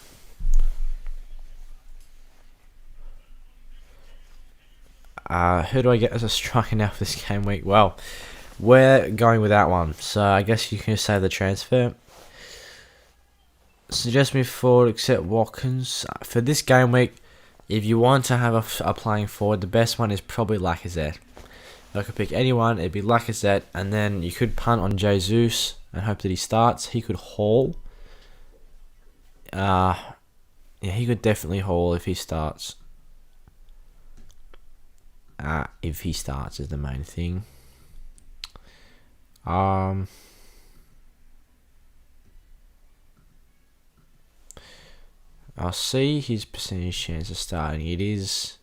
Who do I get as a striker now for this game week? Well, we're going without one, so I guess you can just say the transfer. Suggest me forward except Watkins. For this game week, if you want to have a playing forward, the best one is probably Lacazette. If I could pick anyone, it'd be Lacazette, and then you could punt on Jesus and hope that he starts. He could haul. Yeah, he could definitely haul if he starts. If he starts is the main thing. I'll see his percentage chance of starting. It is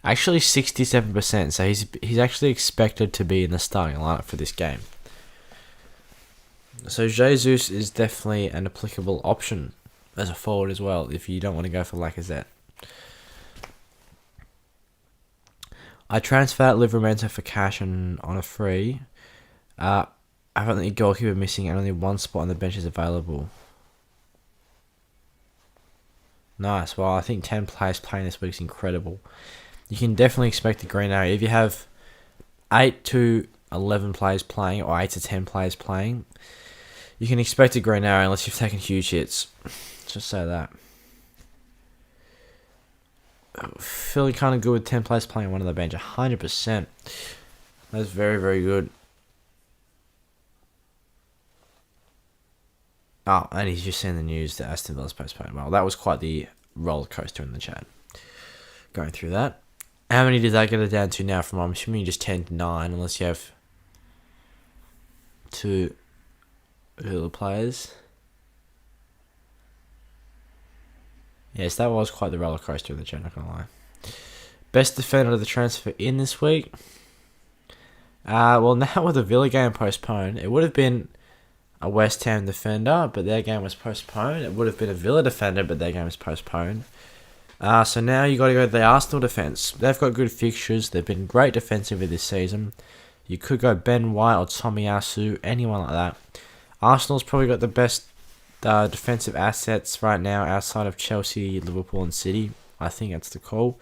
actually 67%, so he's actually expected to be in the starting lineup for this game. So Jesus is definitely an applicable option as a forward as well if you don't want to go for Lacazette. I transferred Livramento for cash on a free. I've only a goalkeeper missing and only one spot on the bench is available. Nice. Well, I think 10 players playing this week is incredible. You can definitely expect a green area. If you have 8 to 11 players playing or 8 to 10 players playing, you can expect a green area unless you've taken huge hits. Just say that. Feeling kind of good with 10 players playing one on the bench. 100%. That's very, very good. Oh, and he's just seen the news that Aston Villa's postponed. Well, that was quite the roller coaster in the chat. Going through that. How many did that get it down to now from, I'm assuming, just 10 to 9, unless you have 2 Hula players. Yes, that was quite the roller coaster in the chat, not gonna lie. Best defender of the transfer in this week. Well, now with the Villa game postponed, it would have been a West Ham defender, but their game was postponed. It would have been a Villa defender, but their game was postponed. So now you got to go to the Arsenal defence. They've got good fixtures. They've been great defensively this season. You could go Ben White or Tomiyasu, anyone like that. Arsenal's probably got the best defensive assets right now outside of Chelsea, Liverpool and City. I think that's the call.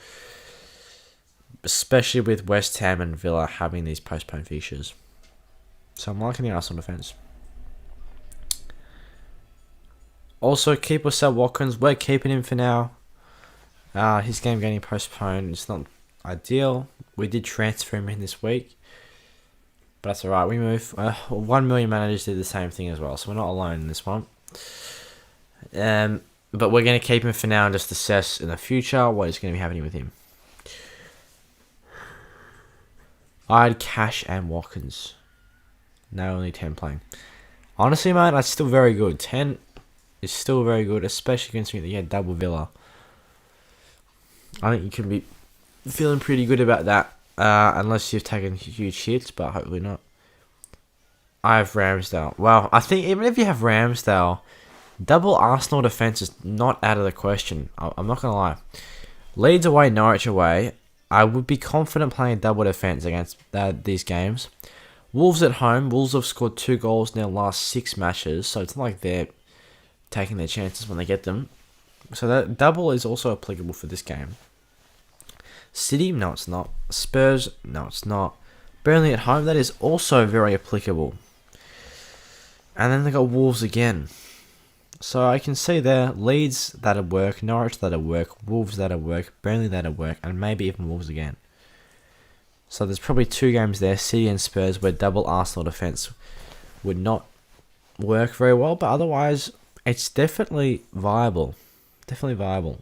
Especially with West Ham and Villa having these postponed fixtures. So I'm liking the Arsenal defence. Also, keep or sell Watkins. We're keeping him for now. His game getting postponed. It's not ideal. We did transfer him in this week. But that's alright. We move. 1 million managers did the same thing as well. So we're not alone in this one. But we're going to keep him for now and just assess in the future what is going to be happening with him. I had Cash and Watkins. Now only 10 playing. Honestly, mate, that's still very good. 10 is still very good, especially considering that you had double Villa. I think you can be feeling pretty good about that, unless you've taken huge hits, but hopefully not. I have Ramsdale. Well, I think even if you have Ramsdale, double Arsenal defence is not out of the question. I'm not going to lie. Leeds away, Norwich away. I would be confident playing double defence against these games. Wolves at home. Wolves have scored 2 goals in their last 6 matches, so it's not like they're taking their chances when they get them. So that double is also applicable for this game. City, no it's not. Spurs, no it's not. Burnley at home, that is also very applicable. And then they got Wolves again. So I can see there, Leeds that'll work, Norwich that'll work, Wolves that'll work, Burnley that'll work, and maybe even Wolves again. So there's probably 2 games there, City and Spurs, where double Arsenal defence would not work very well, but otherwise it's definitely viable. Definitely viable.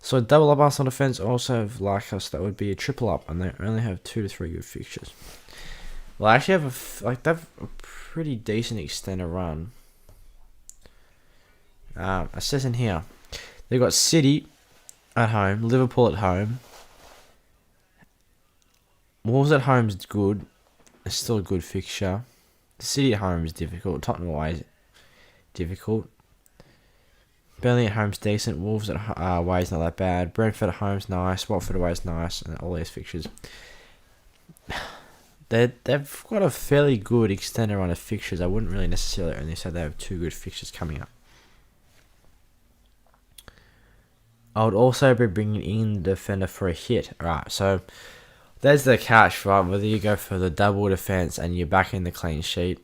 So double up Arsenal defence also have like us, that would be a triple up, and they only have 2 to 3 good fixtures. Well, I actually have they have a pretty decent extended run. It says in here, they've got City at home, Liverpool at home. Wolves at home is good. It's still a good fixture. The City at home is difficult. Tottenham away is difficult. Burnley at home's decent. Wolves at away is not that bad. Brentford at home's nice. Watford away is nice. And all these fixtures. They've got a fairly good extended run of fixtures. I wouldn't really necessarily only say they have 2 good fixtures coming up. I would also be bringing in the defender for a hit. Alright, so there's the catch, right? Whether you go for the double defense and you're back in the clean sheet.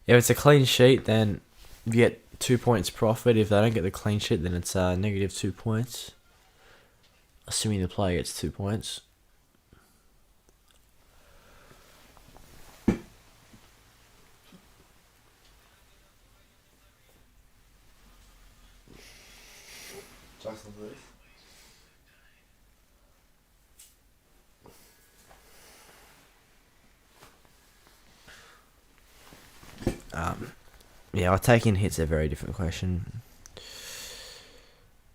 If it's a clean sheet, then you get 2 points profit. If they don't get the clean sheet, then it's negative 2 points. Assuming the player gets 2 points. Yeah, taking hits a very different question.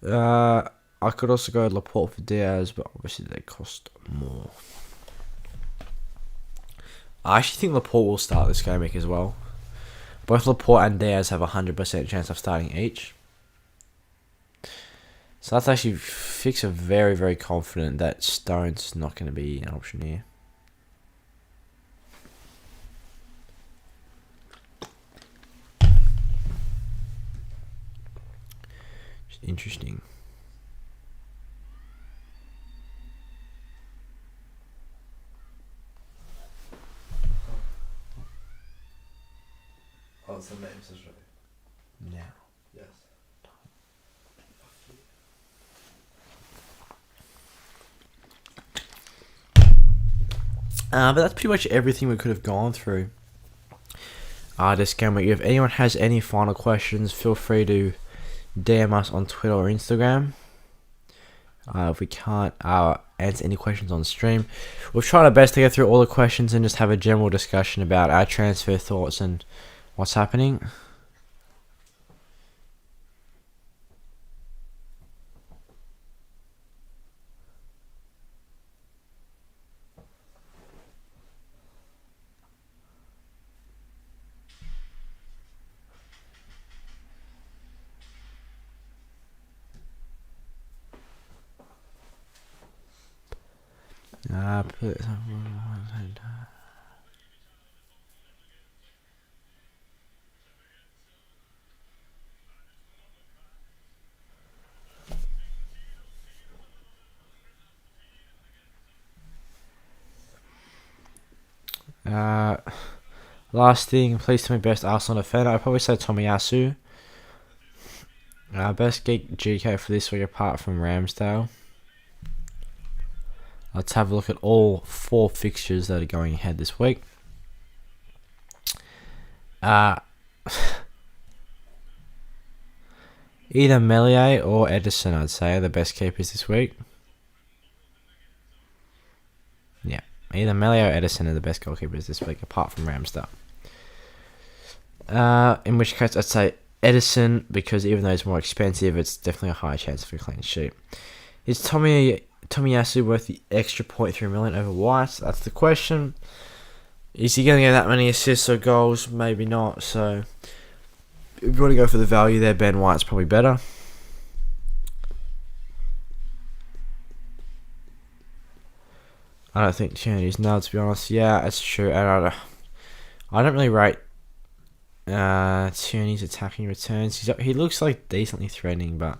I could also go Laporte for Diaz, but obviously they cost more. I actually think Laporte will start this game week as well. Both Laporte and Diaz have a 100% chance of starting each. So that's actually Fixture very, very confident that Stone's not going to be an option here. Just interesting. Oh, it's the names, is right. Yeah. Yes. But that's pretty much everything we could have gone through this game week. If anyone has any final questions, feel free to DM us on Twitter or Instagram. If we can't answer any questions on stream, we've tried our best to get through all the questions and just have a general discussion about our transfer thoughts and what's happening. Last thing, please tell me best Arsenal defender. I'd probably say Tomiyasu. Best geek GK for this week apart from Ramsdale. Let's have a look at all 4 fixtures that are going ahead this week. Either Melier or Edison, I'd say, are the best keepers this week. Yeah, either Melier or Edison are the best goalkeepers this week, apart from Ramsdale. In which case, I'd say Edison, because even though it's more expensive, it's definitely a higher chance for a clean sheet. Is Tomiyasu worth the extra 0.3 million over White? That's the question. Is he going to get that many assists or goals? Maybe not. So, if you want to go for the value there, Ben White's probably better. I don't think Tierney's null, to be honest. Yeah, that's true. And I don't really rate Tierney's attacking returns. He looks like decently threatening, but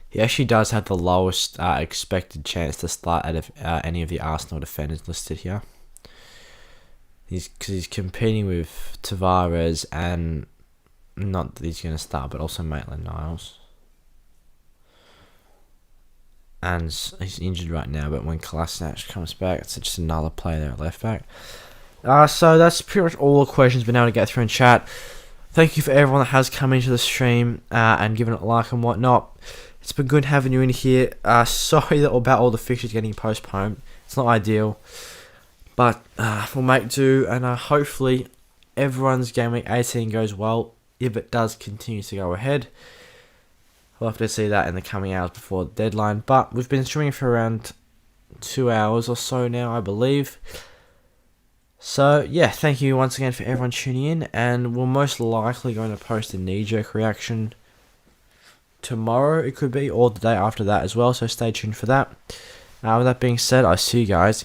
he actually does have the lowest expected chance to start out of any of the Arsenal defenders listed here. Because he's competing with Tavares and not that he's going to start, but also Maitland-Niles. And he's injured right now, but when Kolasinac comes back, it's just another player there at left back. So that's pretty much all the questions been able to get through in chat. Thank you for everyone that has come into the stream and given it a like and whatnot. It's been good having you in here. Sorry about all the fixtures getting postponed. It's not ideal, but we'll make do, and hopefully everyone's game week 18 goes well. If it does continue to go ahead, we'll have to see that in the coming hours before the deadline. But we've been streaming for around 2 hours or so now, I believe. So yeah, thank you once again for everyone tuning in, and we're most likely going to post a knee-jerk reaction tomorrow, it could be, or the day after that as well, so stay tuned for that. With that being said, I'll see you guys